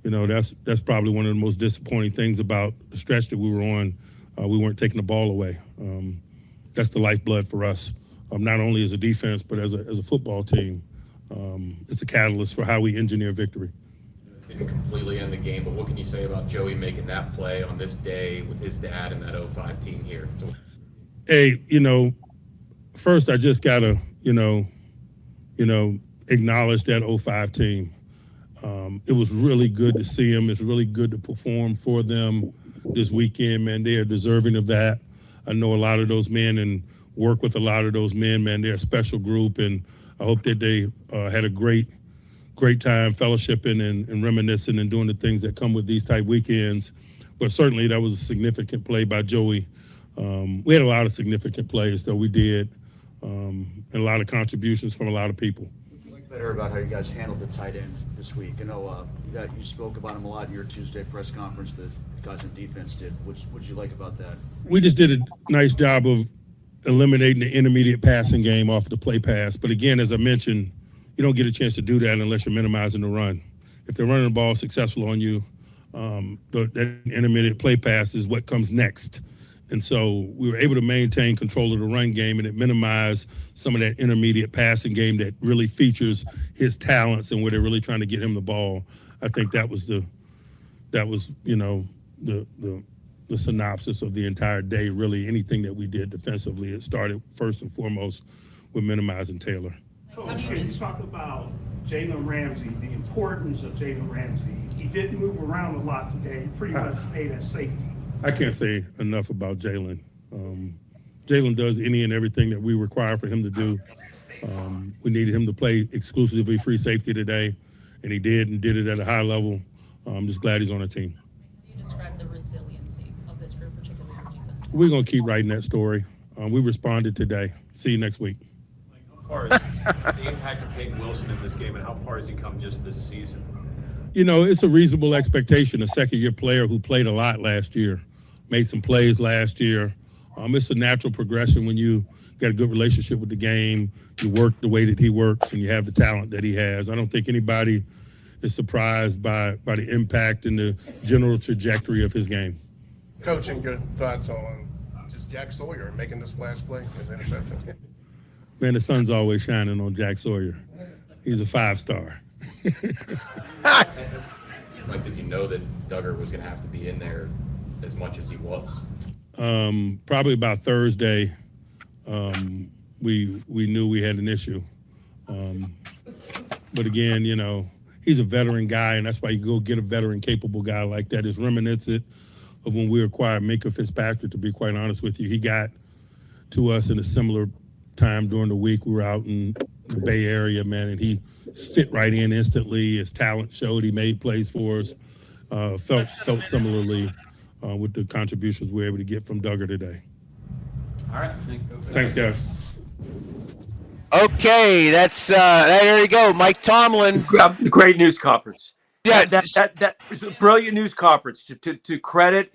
that's probably one of the most disappointing things about the stretch that we were on. We weren't taking the ball away. That's the lifeblood for us, not only as a defense but as a football team. It's a catalyst for how we engineer victory. Didn't completely end the game, but what can you say about Joey making that play on this day with his dad and that 05 team here? Hey, first I just gotta, acknowledge that 05 team. It was really good to see him. It's really good to perform for them. this weekend, man. They are deserving of that. I know a lot of those men and work with a lot of those men, man. They're a special group, and I hope that they had a great time fellowshipping and reminiscing and doing the things that come with these type weekends. But certainly that was a significant play by Joey. We had a lot of significant plays, though we did, and a lot of contributions from a lot of people. Better about how you guys handled the tight end this week. I know you spoke about him a lot in your Tuesday press conference. The guys in defense did. What did you like about that? We just did a nice job of eliminating the intermediate passing game off the play pass. But again, as I mentioned, you don't get a chance to do that unless you're minimizing the run. If they're running the ball successful on you, that intermediate play pass is what comes next. And so we were able to maintain control of the run game, and it minimized some of that intermediate passing game that really features his talents and where they're really trying to get him the ball. I think that was the synopsis of the entire day. Really, anything that we did defensively, it started first and foremost with minimizing Taylor. Coach, can you talk about Jalen Ramsey, the importance of Jalen Ramsey? He didn't move around a lot today. He pretty much stayed at safety. I can't say enough about Jalen. Jalen does any and everything that we require for him to do. We needed him to play exclusively free safety today, and he did, and did it at a high level. I'm just glad he's on the team. How do you describe the resiliency of this group, particularly your defense? We're going to keep writing that story. We responded today. See you next week. How far is the impact of Peyton Wilson in this game, and how far has he come just this season? You know, it's a reasonable expectation. A second-year player who played a lot last year, made some plays last year. It's a natural progression when you got a good relationship with the game, you work the way that he works, and you have the talent that he has. I don't think anybody is surprised by the impact and the general trajectory of his game. Coaching, good thoughts on just Jack Sawyer making the splash play, his interception. Man, the sun's always shining on Jack Sawyer. He's a 5-star. Like, did you know that Duggar was going to have to be in there as much as he was? Probably about Thursday, we knew we had an issue. But again, you know, he's a veteran guy, and that's why you go get a veteran capable guy like that. It's reminiscent of when we acquired Minka Fitzpatrick, to be quite honest with you. He got to us in a similar time during the week. We were out in the Bay Area, man, and he fit right in instantly. His talent showed. He made plays for us. Felt similarly with the contributions we were able to get from Duggar today. All right. Thanks, guys. Okay, that's there you go, Mike Tomlin. The great news conference. Yeah, that was a brilliant news conference to credit,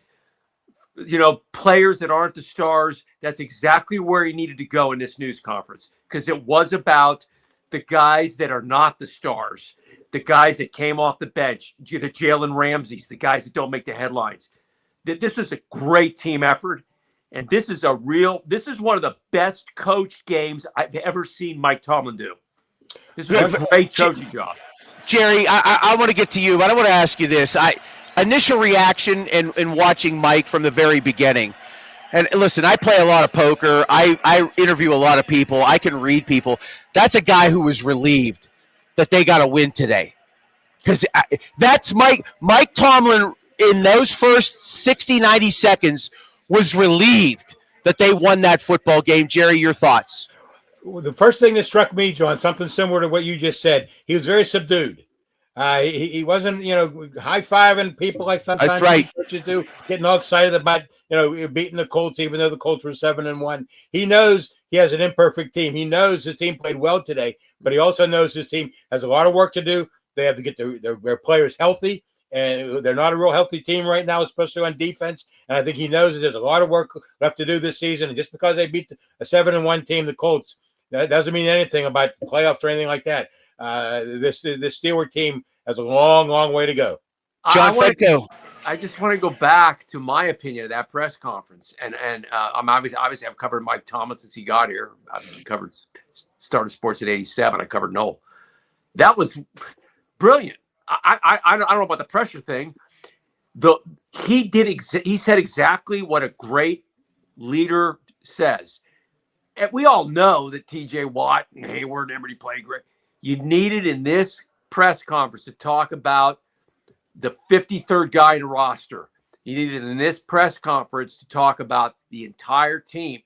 you know, players that aren't the stars. That's exactly where he needed to go in this news conference, because it was about the guys that are not the stars, the guys that came off the bench, the Jalen Ramseys, the guys that don't make the headlines. This was a great team effort, and this is one of the best coached games I've ever seen Mike Tomlin do. This was a great coaching job. Jerry, I want to get to you, but I want to ask you this. Initial reaction in watching Mike from the very beginning. And listen, I play a lot of poker. I interview a lot of people. I can read people. That's a guy who was relieved that they got a win today. Because that's Mike Tomlin in those first 60, 90 seconds was relieved that they won that football game. Jerry, your thoughts? Well, the first thing that struck me, John, something similar to what you just said, he was very subdued. He wasn't, high-fiving people like sometimes coaches do, getting all excited about, beating the Colts, even though the Colts were 7-1. He knows he has an imperfect team. He knows his team played well today, but he also knows his team has a lot of work to do. They have to get their players healthy, and they're not a real healthy team right now, especially on defense. And I think he knows that there's a lot of work left to do this season. And just because they beat a 7-1 team, the Colts, that doesn't mean anything about playoffs or anything like that. This Steelers team has a long, long way to go. John Fedko. I just want to go back to my opinion of that press conference, and I'm obviously I've covered Mike Thomas since he got here. I've covered started sports at '87. I covered Noel. That was brilliant. I don't know about the pressure thing. He said exactly what a great leader says. And we all know that T.J. Watt and Hayward and everybody played great. You needed in this press conference to talk about the 53rd guy in the roster, He needed in this press conference to talk about the entire team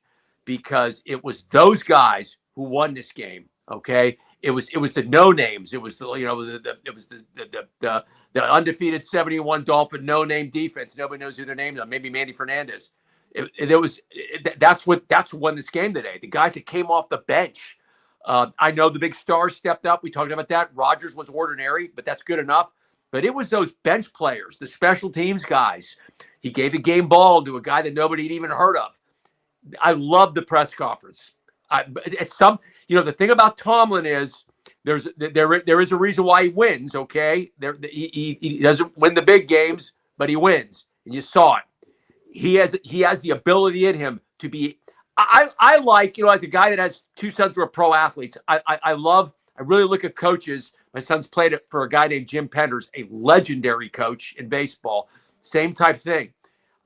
because it was those guys who won this game. Okay, it was the no names. It was the undefeated 71 Dolphin no name defense. Nobody knows who their names are. Maybe Manny Fernandez. That's what won this game today. The guys that came off the bench. I know the big stars stepped up. We talked about that. Rodgers was ordinary, but that's good enough. But it was those bench players, the special teams guys. He gave the game ball to a guy that nobody had even heard of. I love the press conference. The thing about Tomlin is there is a reason why he wins. Okay, he doesn't win the big games, but he wins, and you saw it. He has the ability in him to be. I like, as a guy that has two sons who are pro athletes. I really look at coaches. My son's played it for a guy named Jim Penders, a legendary coach in baseball. Same type thing.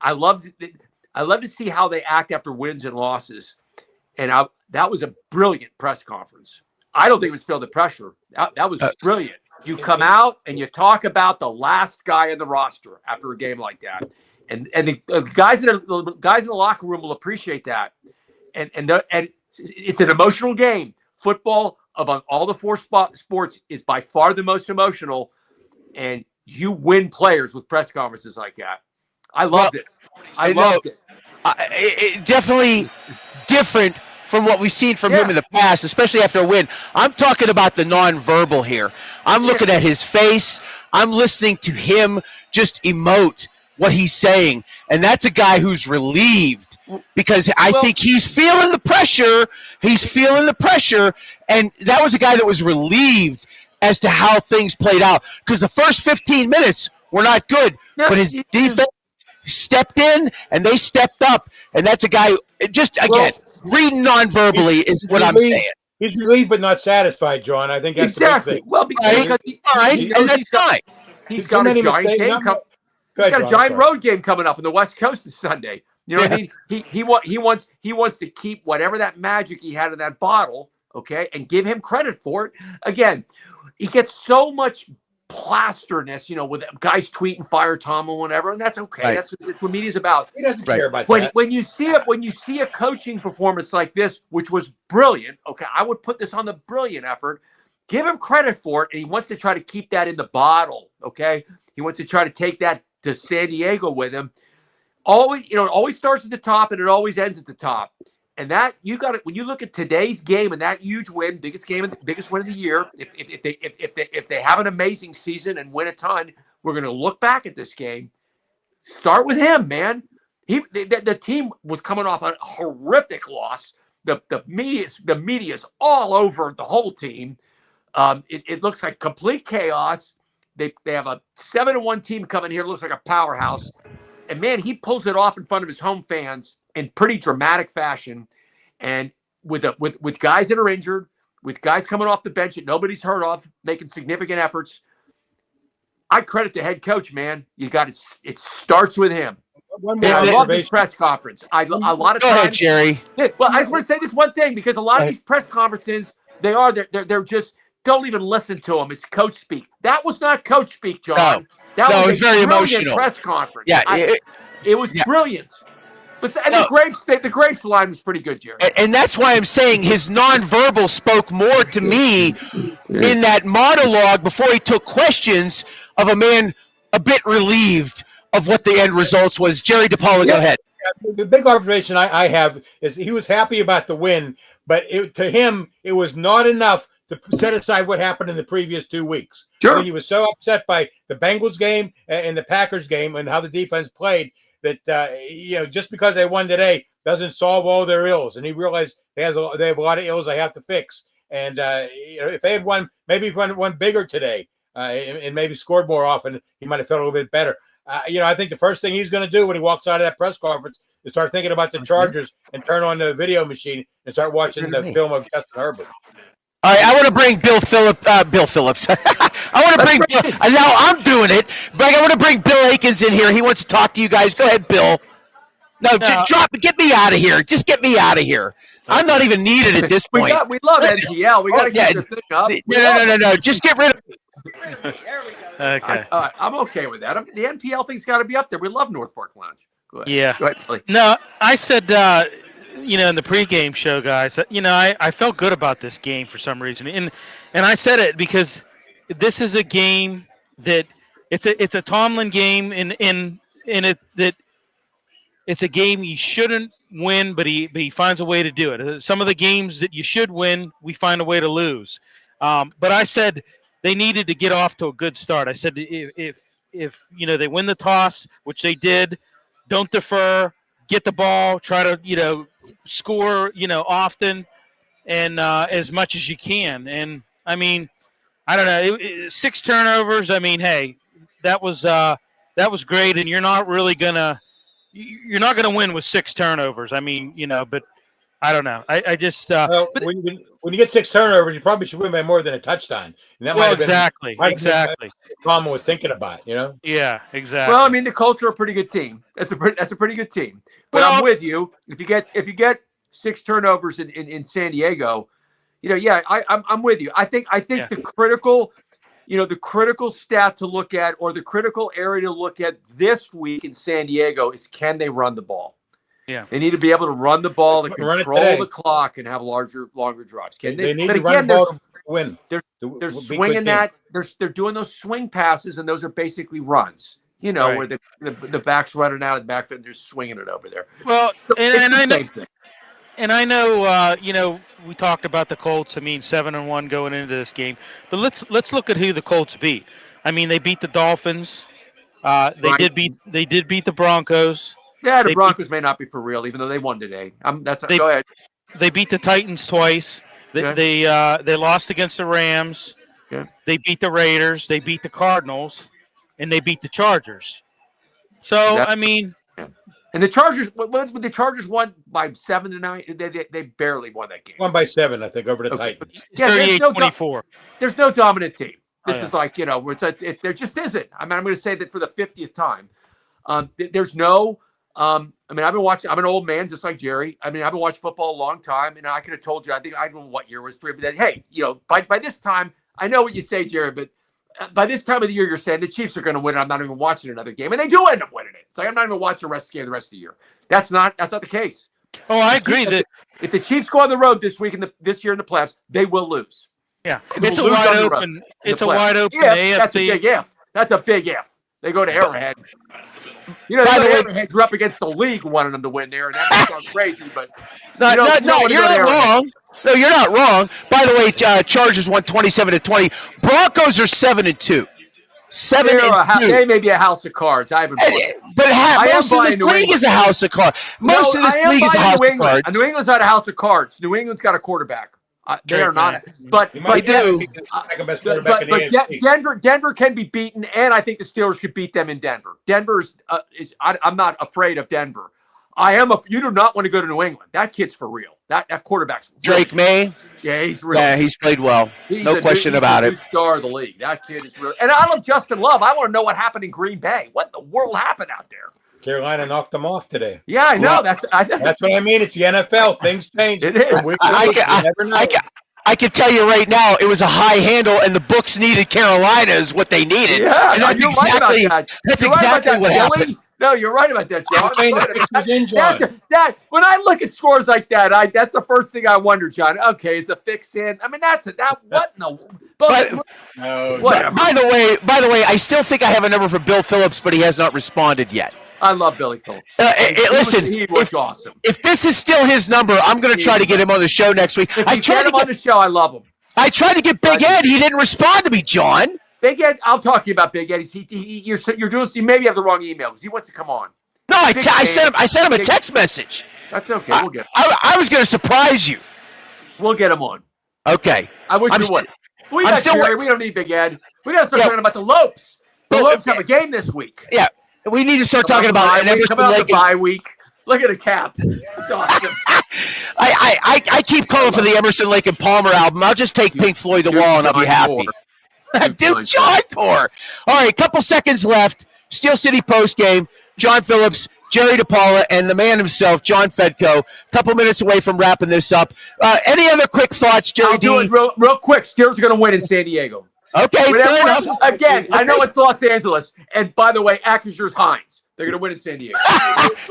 I love to see how they act after wins and losses. And that was a brilliant press conference. I don't think it was filled with pressure. That was brilliant. You come out and you talk about the last guy in the roster after a game like that. And the guys in the locker room will appreciate that. And it's an emotional game. Football, among all the four sports, is by far the most emotional. And you win players with press conferences like that. I loved it. I loved it. It definitely different from what we've seen from him in the past, especially after a win. I'm talking about the nonverbal here. I'm looking at his face. I'm listening to him just emote what he's saying. And that's a guy who's relieved because I think he's feeling the pressure. He's feeling the pressure. And that was a guy that was relieved as to how things played out. Because the first 15 minutes were not good. But his defense stepped in and they stepped up. And that's a guy, reading non-verbally is what I'm saying. He's relieved but not satisfied, John. I think that's the big thing. Well, because that's fine. He's got a giant game coming. He's got a giant road game coming up on the West Coast this Sunday. You know what I mean? He wants to keep whatever that magic he had in that bottle, okay, and give him credit for it. Again, he gets so much plasterness, with guys tweeting fire Tom or whatever, and that's okay. Right. That's what media's about. He doesn't care about that. When you see a coaching performance like this, which was brilliant, okay, I would put this on the brilliant effort. Give him credit for it, and he wants to try to keep that in the bottle, okay? He wants to try to take that to San Diego with him. Always, it always starts at the top and it always ends at the top. And that you got it when you look at today's game and that huge win, biggest win of the year. If they have an amazing season and win a ton, we're going to look back at this game. Start with him, man. The team was coming off a horrific loss. The media's all over the whole team. It looks like complete chaos. They have a 7-1 team coming here. Looks like a powerhouse. And, man, he pulls it off in front of his home fans in pretty dramatic fashion. And with guys that are injured, with guys coming off the bench that nobody's heard of, making significant efforts, I credit the head coach, man. It starts with him. I love this press conference. A lot of times, go ahead, Jerry. Well, I just want to say this one thing because a lot of these press conferences, they're just don't even listen to them. It's coach speak. That was not coach speak, John. That was very emotional press conference. Yeah, it was brilliant. But the Grapes line was pretty good, Jerry. And that's why I'm saying his nonverbal spoke more to me in that monologue before he took questions of a man a bit relieved of what the end results was. Jerry DePaula, go ahead. The big observation I have is he was happy about the win, but to him, it was not enough to set aside what happened in the previous 2 weeks. Sure. He was so upset by the Bengals game and the Packers game and how the defense played that just because they won today doesn't solve all their ills. And he realized they have a lot of ills they have to fix. And if they had won bigger today and maybe scored more often, he might have felt a little bit better. I think the first thing he's going to do when he walks out of that press conference is start thinking about the Chargers and turn on the video machine and start watching the film of Justin Herbert. All right, I want to bring Bill Phillips. I want to bring Bill. Now I'm doing it, but I want to bring Bill Akins in here. He wants to talk to you guys. Go ahead, Bill. No. Get me out of here. Just get me out of here. I'm not even needed at this point. We love NGL. We got to get this thing up. No. Just get rid of Okay. I'm okay with that. The NPL thing's got to be up there. We love North Park Lounge. Go ahead. Yeah. Go ahead, Billy. No, I said, in the pregame show, guys, I felt good about this game for some reason, and I said it because this is a game that it's a Tomlin game, in it that it's a game you shouldn't win, but he finds a way to do it. Some of the games that you should win, we find a way to lose. But I said they needed to get off to a good start. I said if they win the toss, which they did, don't defer, get the ball, try to score often and as much as you can. And I mean, I don't know, 6 turnovers. I mean, hey, that was great, and you're not gonna win with 6 turnovers. I mean, but I don't know. I just when you get 6 turnovers, you probably should win by more than a touchdown. And that exactly. Tomlin was thinking about, Yeah, exactly. Well, I mean, the Colts are a pretty good team. That's a pretty good team. But I'm with you. If you get 6 turnovers in San Diego, I'm with you. I think the critical. The critical stat to look at, or the critical area to look at this week in San Diego, is can they run the ball? Yeah, they need to be able to run the ball, to control the clock, and have longer drives. Can they? Need but to again, run the ball to win. They're swinging that. They're doing those swing passes, and those are basically runs. Right. Where the back's running out of the backfield, and they're swinging it over there. Well, so and I know. Same thing. And I know, we talked about the Colts. I mean, 7-1 going into this game, but let's look at who the Colts beat. I mean, they beat the Dolphins. They did beat the Broncos. Yeah, the Broncos may not be for real, even though they won today. Go ahead. They beat the Titans twice. They lost against the Rams. Yeah. They beat the Raiders. They beat the Cardinals, and they beat the Chargers. So I mean. Yeah. And the Chargers won by 7-9. They barely won that game. Won by 7, I think, over the Titans. Yeah, 38-24. There's no dominant team. This is like, there just isn't. I mean, I'm going to say that for the 50th time. There's no. I mean, I've been watching. I'm an old man, just like Jerry. I mean, I've been watching football a long time, and I could have told you. I don't know what year it was 3, but hey, by this time, I know what you say, Jerry, but by this time of the year, you're saying the Chiefs are going to win. I'm not even watching another game, and they do end up winning it. It's like I'm not even watching the rest of the game the rest of the year. That's not the case. Oh, I agree that if the Chiefs go on the road this week this year in the playoffs, they will lose. Yeah, it's a wide open. It's a wide open AFC. That's a big if. That's a big if. They go to Arrowhead. Arrowhead's up against the league wanting them to win there, and that may sound crazy, but you're not wrong. No, you're not wrong. By the way, Chargers won 27-20. Broncos are 7-2. 7-2. They may be a house of cards. I haven't. But most of this league is a house of cards. Most of this league is a house of cards. New England's not a house of cards. New England's got a quarterback. They are not. But Denver can be beaten, and I think the Steelers could beat them in Denver. I'm not afraid of Denver. You do not want to go to New England. That kid's for real. That quarterback's Drake May. Yeah, he's real. Yeah, he's played well. No question about it. He's the star of the league. That kid is real. And I love Justin Love. I want to know what happened in Green Bay. What in the world happened out there? Carolina knocked them off today. Yeah, I know. That's what I mean. It's the NFL. Things change. It is. I can tell you right now, it was a high handle, and the books needed Carolina is what they needed. Yeah, and that's exactly, right about that. That's exactly what happened. No, you're right about that, John. John. When I look at scores like that, that's the first thing I wonder, John. Okay, is a fix in? I mean, what in the? By the way, I still think I have a number for Bill Phillips, but he has not responded yet. I love Billy Phillips. Listen, he was awesome. If this is still his number, I'm going to try to get him on the show next week. If you get him on the show, I love him. I tried to get Big Ed. He didn't respond to me, John. Big Ed, I'll talk to you about Big Ed. You're doing. You maybe have the wrong email because he wants to come on. No, I sent him a text message. That's okay. We'll get him. I was going to surprise you. We'll get him on. Okay. I wish you would. We don't need Big Ed. We got to start talking about the Lopes. The Lopes have a game this week. Yeah. We need to start talking about the bye week. Look at the cap. It's awesome. I keep calling for the Emerson, Lake, and Palmer album. I'll just take Pink Floyd The Wall and I'll be happy. Duke Johnport. All right, couple seconds left. Steel City post game. John Phillips, Jerry DePaula, and the man himself, John Fedko. Couple minutes away from wrapping this up. Any other quick thoughts, Jerry? I'll do it real quick. Steelers are going to win in San Diego. Okay, fair enough. Again, I know it's Los Angeles. And by the way, Acrisure Hines. They're going to win in San Diego.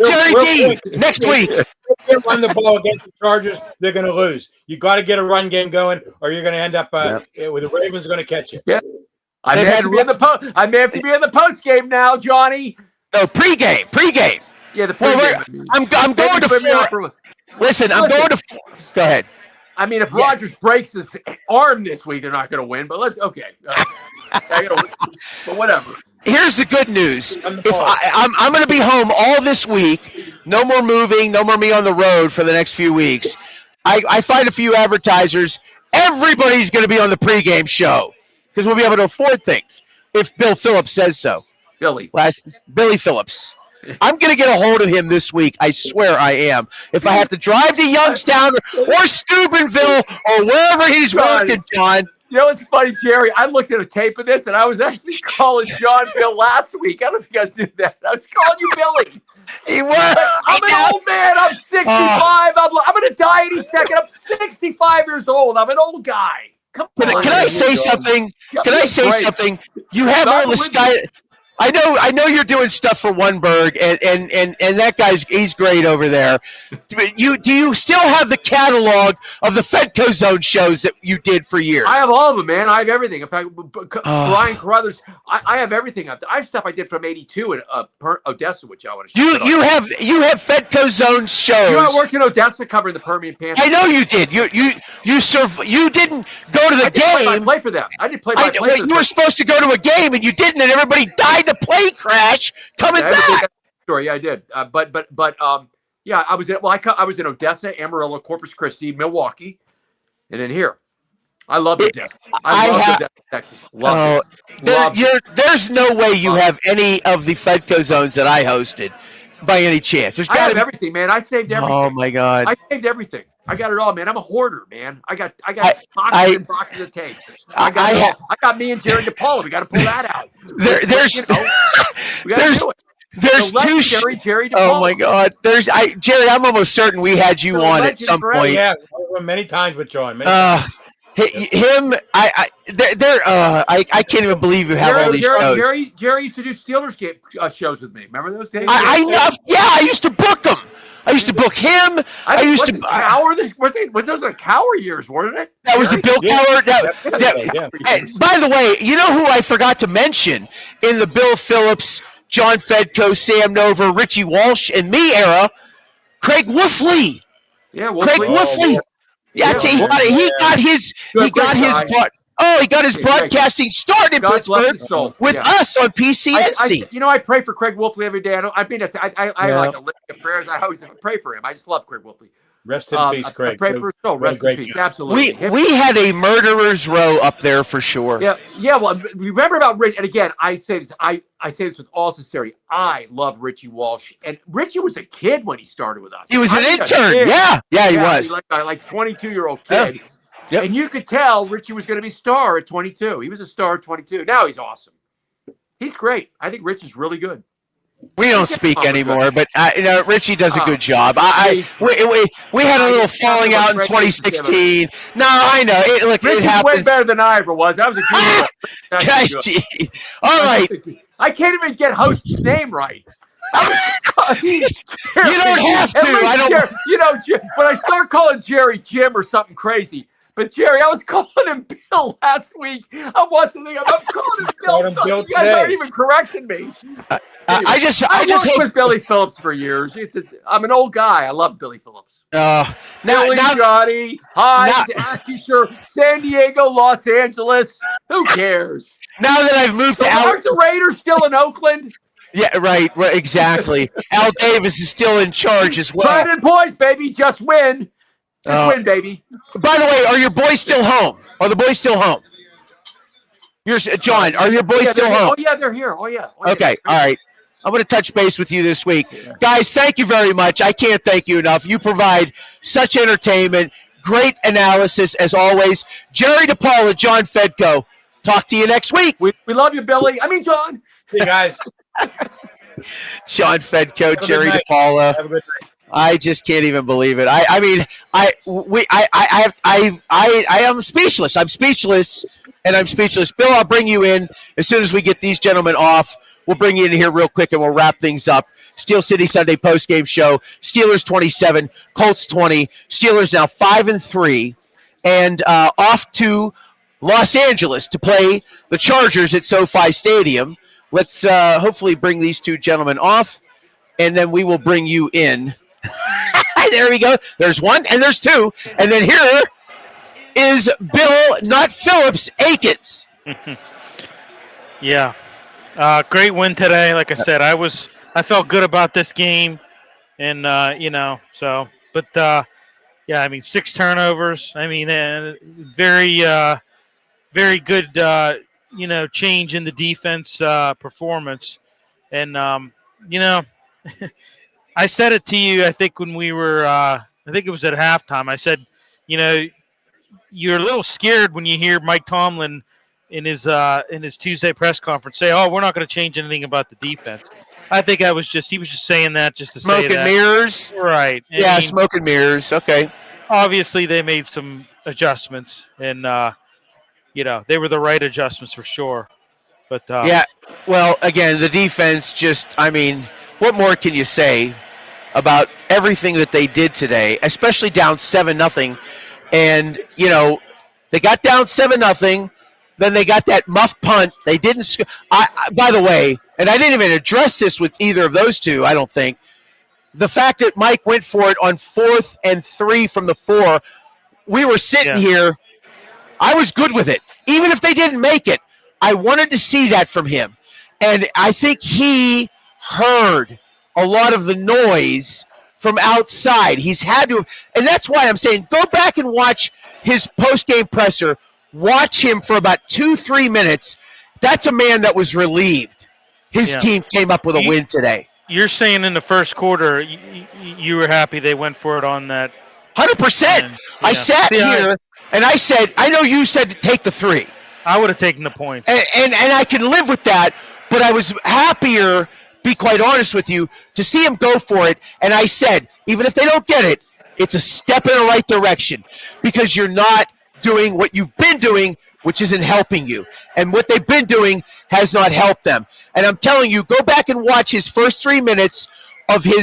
Jerry D, next week. If they run the ball against the Chargers, they're going to lose. You got to get a run game going, or you're going to end up with the Ravens going to catch you. Yeah. I may have to be in the post game now, Johnny. No, pregame. Yeah, the pregame. I'm going to Florida. Listen, I'm going to. Go ahead. I mean, if Rodgers breaks his arm this week, they're not going to win. But but whatever. Here's the good news. I'm going to be home all this week. No more moving. No more me on the road for the next few weeks. I find a few advertisers. Everybody's going to be on the pregame show because we'll be able to afford things if Bill Phillips says so. Billy Phillips. I'm going to get a hold of him this week. I swear I am. If I have to drive to Youngstown or Steubenville or wherever he's working, John. You know what's funny, Jerry? I looked at a tape of this, and I was actually calling John Bill last week. I don't know if you guys did that. I was calling you Billy. He was. I'm an old man. I'm 65. I'm going to die any second. I'm 65 years old. I'm an old guy. Come on. Can I say something? Something? You have all the sky. I know you're doing stuff for Oneberg, and that he's great over there. Do you still have the catalog of the Fedco Zone shows that you did for years? I have all of them, man. I have everything. In fact, Brian Carruthers, I have everything. I have stuff I did from '82 in Odessa, which I want to show. You have Fedco Zone shows. You worked in Odessa covering the Permian Panthers. I know you did. You didn't go to the game. I play for them. I did play by play. You were supposed to go to a game and you didn't, and everybody died. The plane crash coming back. Story, yeah, I did. Yeah, I was in Odessa, Amarillo, Corpus Christi, Milwaukee, and then here. I love Odessa. I love Odessa, Texas. Love it. There's no way you have any of the Fedco zones that I hosted by any chance. I have everything, man. I saved everything. Oh my God. I saved everything. I got it all, man. I'm a hoarder, man. I got boxes and boxes of tapes. I got me and Jerry DePaula. We got to pull that out. There's two Jerry DePaula. Oh my God. Jerry, I'm almost certain we had you on at some point. Yeah, many times with John. I can't even believe you have all these shows. Jerry used to do Steelers game shows with me. Remember those days? I used to book them. I used to book him. Was those the Cowher years, wasn't it? That was the Bill Cowher. By the way, you know who I forgot to mention in the Bill Phillips, John Fedco, Sam Nover, Richie Walsh, and me era? Craig Wolfley. Yeah, Craig Wolfley. He got his part. Oh, he got his broadcasting start in Pittsburgh with us on PCNC. I pray for Craig Wolfley every day. I like a list of prayers. I always pray for him. I just love Craig Wolfley. Rest in peace, Craig. I pray for his soul. Rest in peace. Absolutely. We had a murderer's row up there for sure. Yeah. Well, remember about Rich, and again, I say this. I say this with all sincerity. I love Richie Walsh, and Richie was a kid when he started with us. He was an intern. He was like 22-year-old kid. Yeah. Yep. And you could tell Richie was going to be a star at 22. He was a star at 22. Now he's awesome. He's great. I think Rich is really good. We don't speak anymore, but Richie does a good job. We had a little falling out in 2016. No, I know. Richie's way better than I ever was. I was a junior. All right. I can't even get host's name right. You don't have to. When I start calling Jerry Jim or something crazy. But Jerry, I was calling him Bill last week. I'm calling him Bill. You guys aren't even correcting me. I worked with Billy Phillips for years. I'm an old guy. I love Billy Phillips. Johnny, Hines, Acrisure, San Diego, Los Angeles. Who cares? Now that I've moved to aren't the Raiders still in Oakland? Yeah, right, exactly. Al Davis is still in charge as well. Brandon Boys, baby, just win. Win, baby. By the way, are your boys still home? Are the boys still home? John, are your boys still home? Oh, yeah, they're here. Oh, yeah. Okay, all right. I'm going to touch base with you this week. Yeah. Guys, thank you very much. I can't thank you enough. You provide such entertainment, great analysis, as always. Jerry DePaula, John Fedco. Talk to you next week. We love you, Billy. John. Hey, guys. John Fedco, Jerry DePaula. Have a good night. I just can't even believe it. I mean, I am speechless. I'm speechless, and I'm speechless. Bill, I'll bring you in as soon as we get these gentlemen off. We'll bring you in here real quick, and we'll wrap things up. Steel City Sunday postgame show. Steelers 27, Colts 20. Steelers now 5-3, and off to Los Angeles to play the Chargers at SoFi Stadium. Let's hopefully bring these two gentlemen off, and then we will bring you in. There we go. There's one, and there's two. And then here is Bill, not Phillips, Akins. Yeah. Great win today. Like I said, I felt good about this game. And, yeah, I mean, 6 turnovers. I mean, very good, change in the defense performance. And, I said it to you, I think, when we were, I think it was at halftime. I said, you're a little scared when you hear Mike Tomlin in his Tuesday press conference say, "Oh, we're not going to change anything about the defense." I think he was just saying that just to smoke say that. Smoke and mirrors? Right. Yeah, smoke and mirrors. Okay. Obviously, they made some adjustments, and, they were the right adjustments for sure. But yeah, well, again, the defense just, I mean, what more can you say about everything that they did today, especially down 7-0. And, they got down 7-0. Then they got that muff punt. They didn't by the way, and I didn't even address this with either of those two, I don't think. The fact that Mike went for it on 4th and 3 from the 4, we were sitting here. I was good with it. Even if they didn't make it, I wanted to see that from him. And I think he heard a lot of the noise from outside. He's had to, and that's why I'm saying go back and watch his post-game presser. Watch him for about 2-3 minutes. That's a man that was relieved. His team came up with a win today. You're saying in the first quarter you were happy they went for it on that? 100%. I sat here and I said, I know you said to take the 3. I would have taken the point. And I can live with that, but I was happier, be quite honest with you, to see him go for it. And I said, even if they don't get it, it's a step in the right direction because you're not doing what you've been doing, which isn't helping you. And what they've been doing has not helped them. And I'm telling you, go back and watch his first 3 minutes of him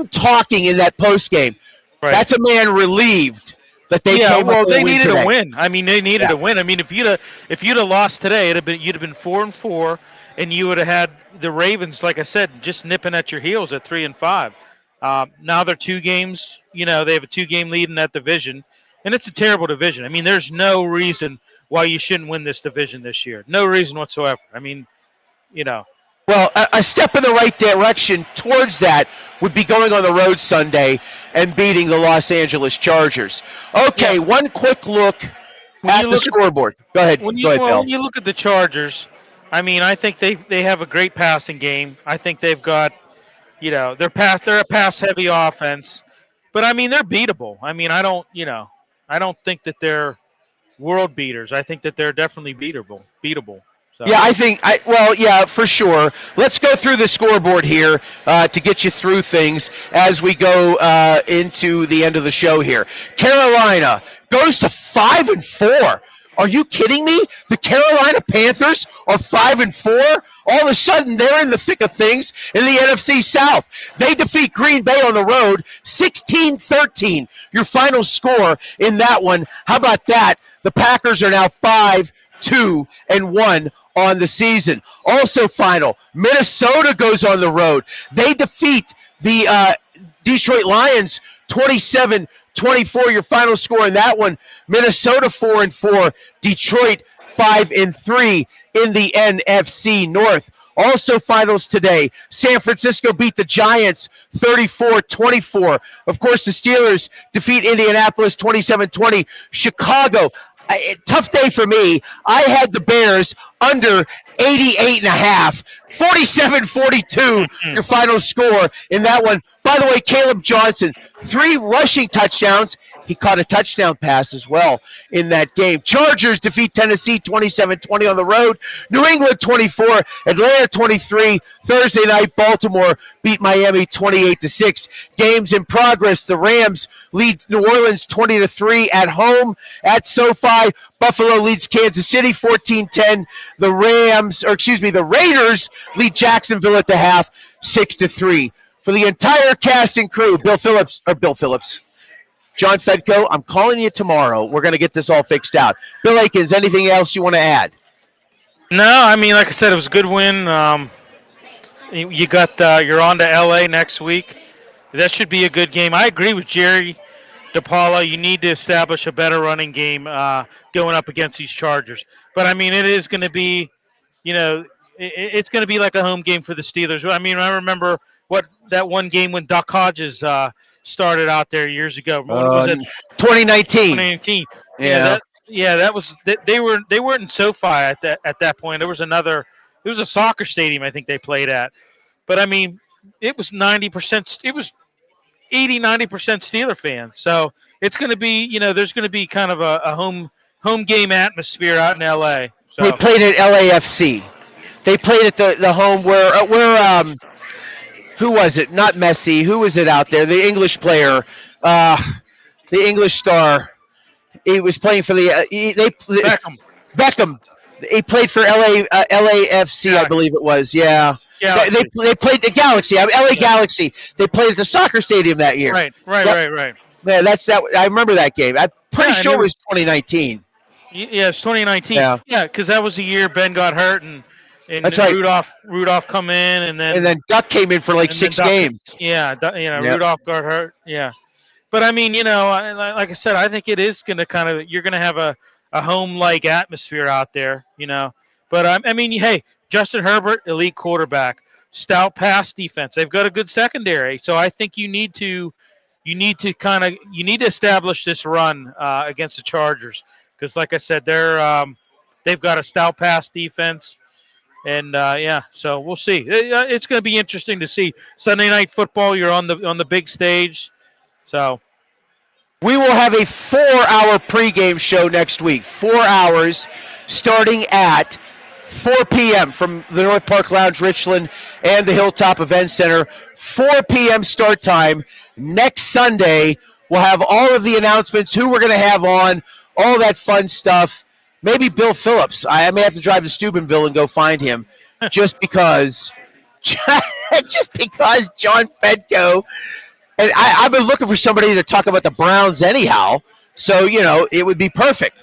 talking in that post game. Right. That's a man relieved that they came up with a win needed today. a win. I mean, they needed a win. I mean, if you'd have lost today, you'd have been 4-4, and you would have had the Ravens, like I said, just nipping at your heels at 3-5. Now they're 2 games. They have a 2-game lead in that division, and it's a terrible division. I mean, there's no reason why you shouldn't win this division this year. No reason whatsoever. I mean, Well, a step in the right direction towards that would be going on the road Sunday and beating the Los Angeles Chargers. Okay, one quick look at the scoreboard. Go ahead. Go ahead, Bill. When you look at the Chargers, I mean, I think they have a great passing game. I think they've got, they're a pass-heavy offense. But, I mean, they're beatable. I mean, I don't think that they're world beaters. I think that they're definitely beatable. So. Yeah, for sure. Let's go through the scoreboard here to get you through things as we go into the end of the show here. Carolina goes to 5-4. Are you kidding me? The Carolina Panthers are 5-4. All of a sudden, they're in the thick of things in the NFC South. They defeat Green Bay on the road, 16-13. Your final score in that one. How about that? The Packers are now 5-2-1 on the season. Also final, Minnesota goes on the road. They defeat the Detroit Lions 27-24. Your final score in that one. Minnesota 4-4. Detroit 5-3 in the NFC North. Also finals today. San Francisco beat the Giants 34-24. Of course, the Steelers defeat Indianapolis 27-20. Chicago, tough day for me. I had the Bears under 88.5. 47-42, your final score in that one. By the way, Caleb Johnson, 3 rushing touchdowns. He caught a touchdown pass as well in that game. Chargers defeat Tennessee 27-20 on the road. New England 24, Atlanta 23. Thursday night, Baltimore beat Miami 28-6. Games in progress. The Rams lead New Orleans 20-3 at home at SoFi. Buffalo leads Kansas City 14-10. The Raiders lead Jacksonville at the half 6-3. For the entire cast and crew, John Fedko, I'm calling you tomorrow. We're going to get this all fixed out. Bill Akins, anything else you want to add? No, I mean, like I said, it was a good win. You're on to LA next week. That should be a good game. I agree with Jerry DePaula. You need to establish a better running game going up against these Chargers. But I mean, it is going to be, it's going to be like a home game for the Steelers. I mean, I remember that one game when Duck Hodges started out there years ago. What was it? 2019. 2019. Yeah. That was they weren't in SoFi at that point. There was a soccer stadium I think they played at. But I mean, it was 90%. It was 80-90% Steeler fans. So it's going to be, there's going to be kind of a home game atmosphere out in LA. So. They played at LAFC. They played at the home where who was it? Not Messi. Who was it out there? The English player, the English star. He was playing for Beckham. He played for LAFC, I believe it was. Yeah. They played the Galaxy. LA Galaxy. They played at the soccer stadium that year. Right. Yeah, that's that. I remember that game. I'm pretty sure it was 2019. Yeah, it's 2019. Yeah, because that was the year Ben got hurt and that's right. Rudolph come in and then Duck came in for like 6 games. Yeah, Rudolph got hurt. Yeah, but I mean, like I said, I think it is going to you're going to have a home-like atmosphere out there, But I mean, hey, Justin Herbert, elite quarterback, stout pass defense. They've got a good secondary, so I think you need to establish this run against the Chargers because, like I said, they've got a stout pass defense. And so we'll see. It's going to be interesting to see Sunday Night Football. You're on the big stage, so we will have a 4-hour pregame show next week. 4 hours, starting at 4 p.m. from the North Park Lounge, Richland, and the Hilltop Event Center. 4 p.m. start time next Sunday. We'll have all of the announcements, who we're going to have on, all that fun stuff. Maybe Bill Phillips. I may have to drive to Steubenville and go find him just because John Fedko. And I've been looking for somebody to talk about the Browns anyhow. So, it would be perfect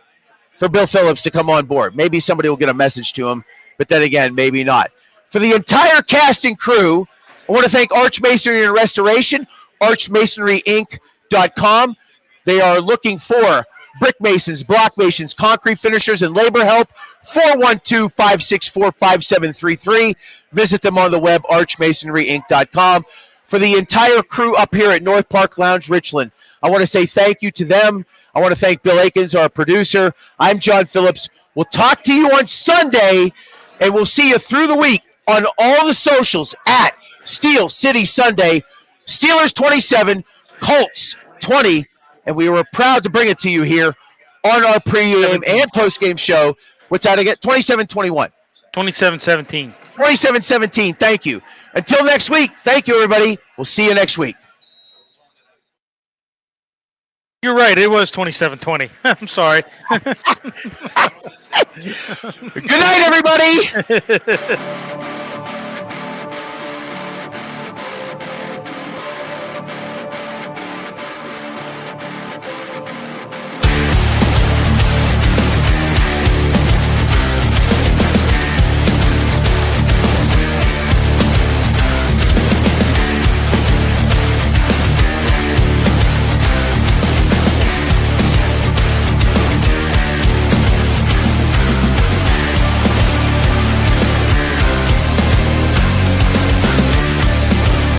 for Bill Phillips to come on board. Maybe somebody will get a message to him, but then again, maybe not. For the entire cast and crew, I want to thank Arch Masonry and Restoration, archmasonryinc.com. They are looking for brick masons, block masons, concrete finishers, and labor help. 412-564-5733. Visit them on the web, archmasonryinc.com. For the entire crew up here at North Park Lounge, Richland, I want to say thank you to them. I want to thank Bill Akins, our producer. I'm John Phillips. We'll talk to you on Sunday, and we'll see you through the week on all the socials at Steel City Sunday. Steelers 27, Colts 20. And we were proud to bring it to you here on our pregame and postgame show. What's that again? 27-21. 27-17. 27-17. Thank you. Until next week, thank you, everybody. We'll see you next week. You're right. It was 27-20. I'm sorry. Good night, everybody.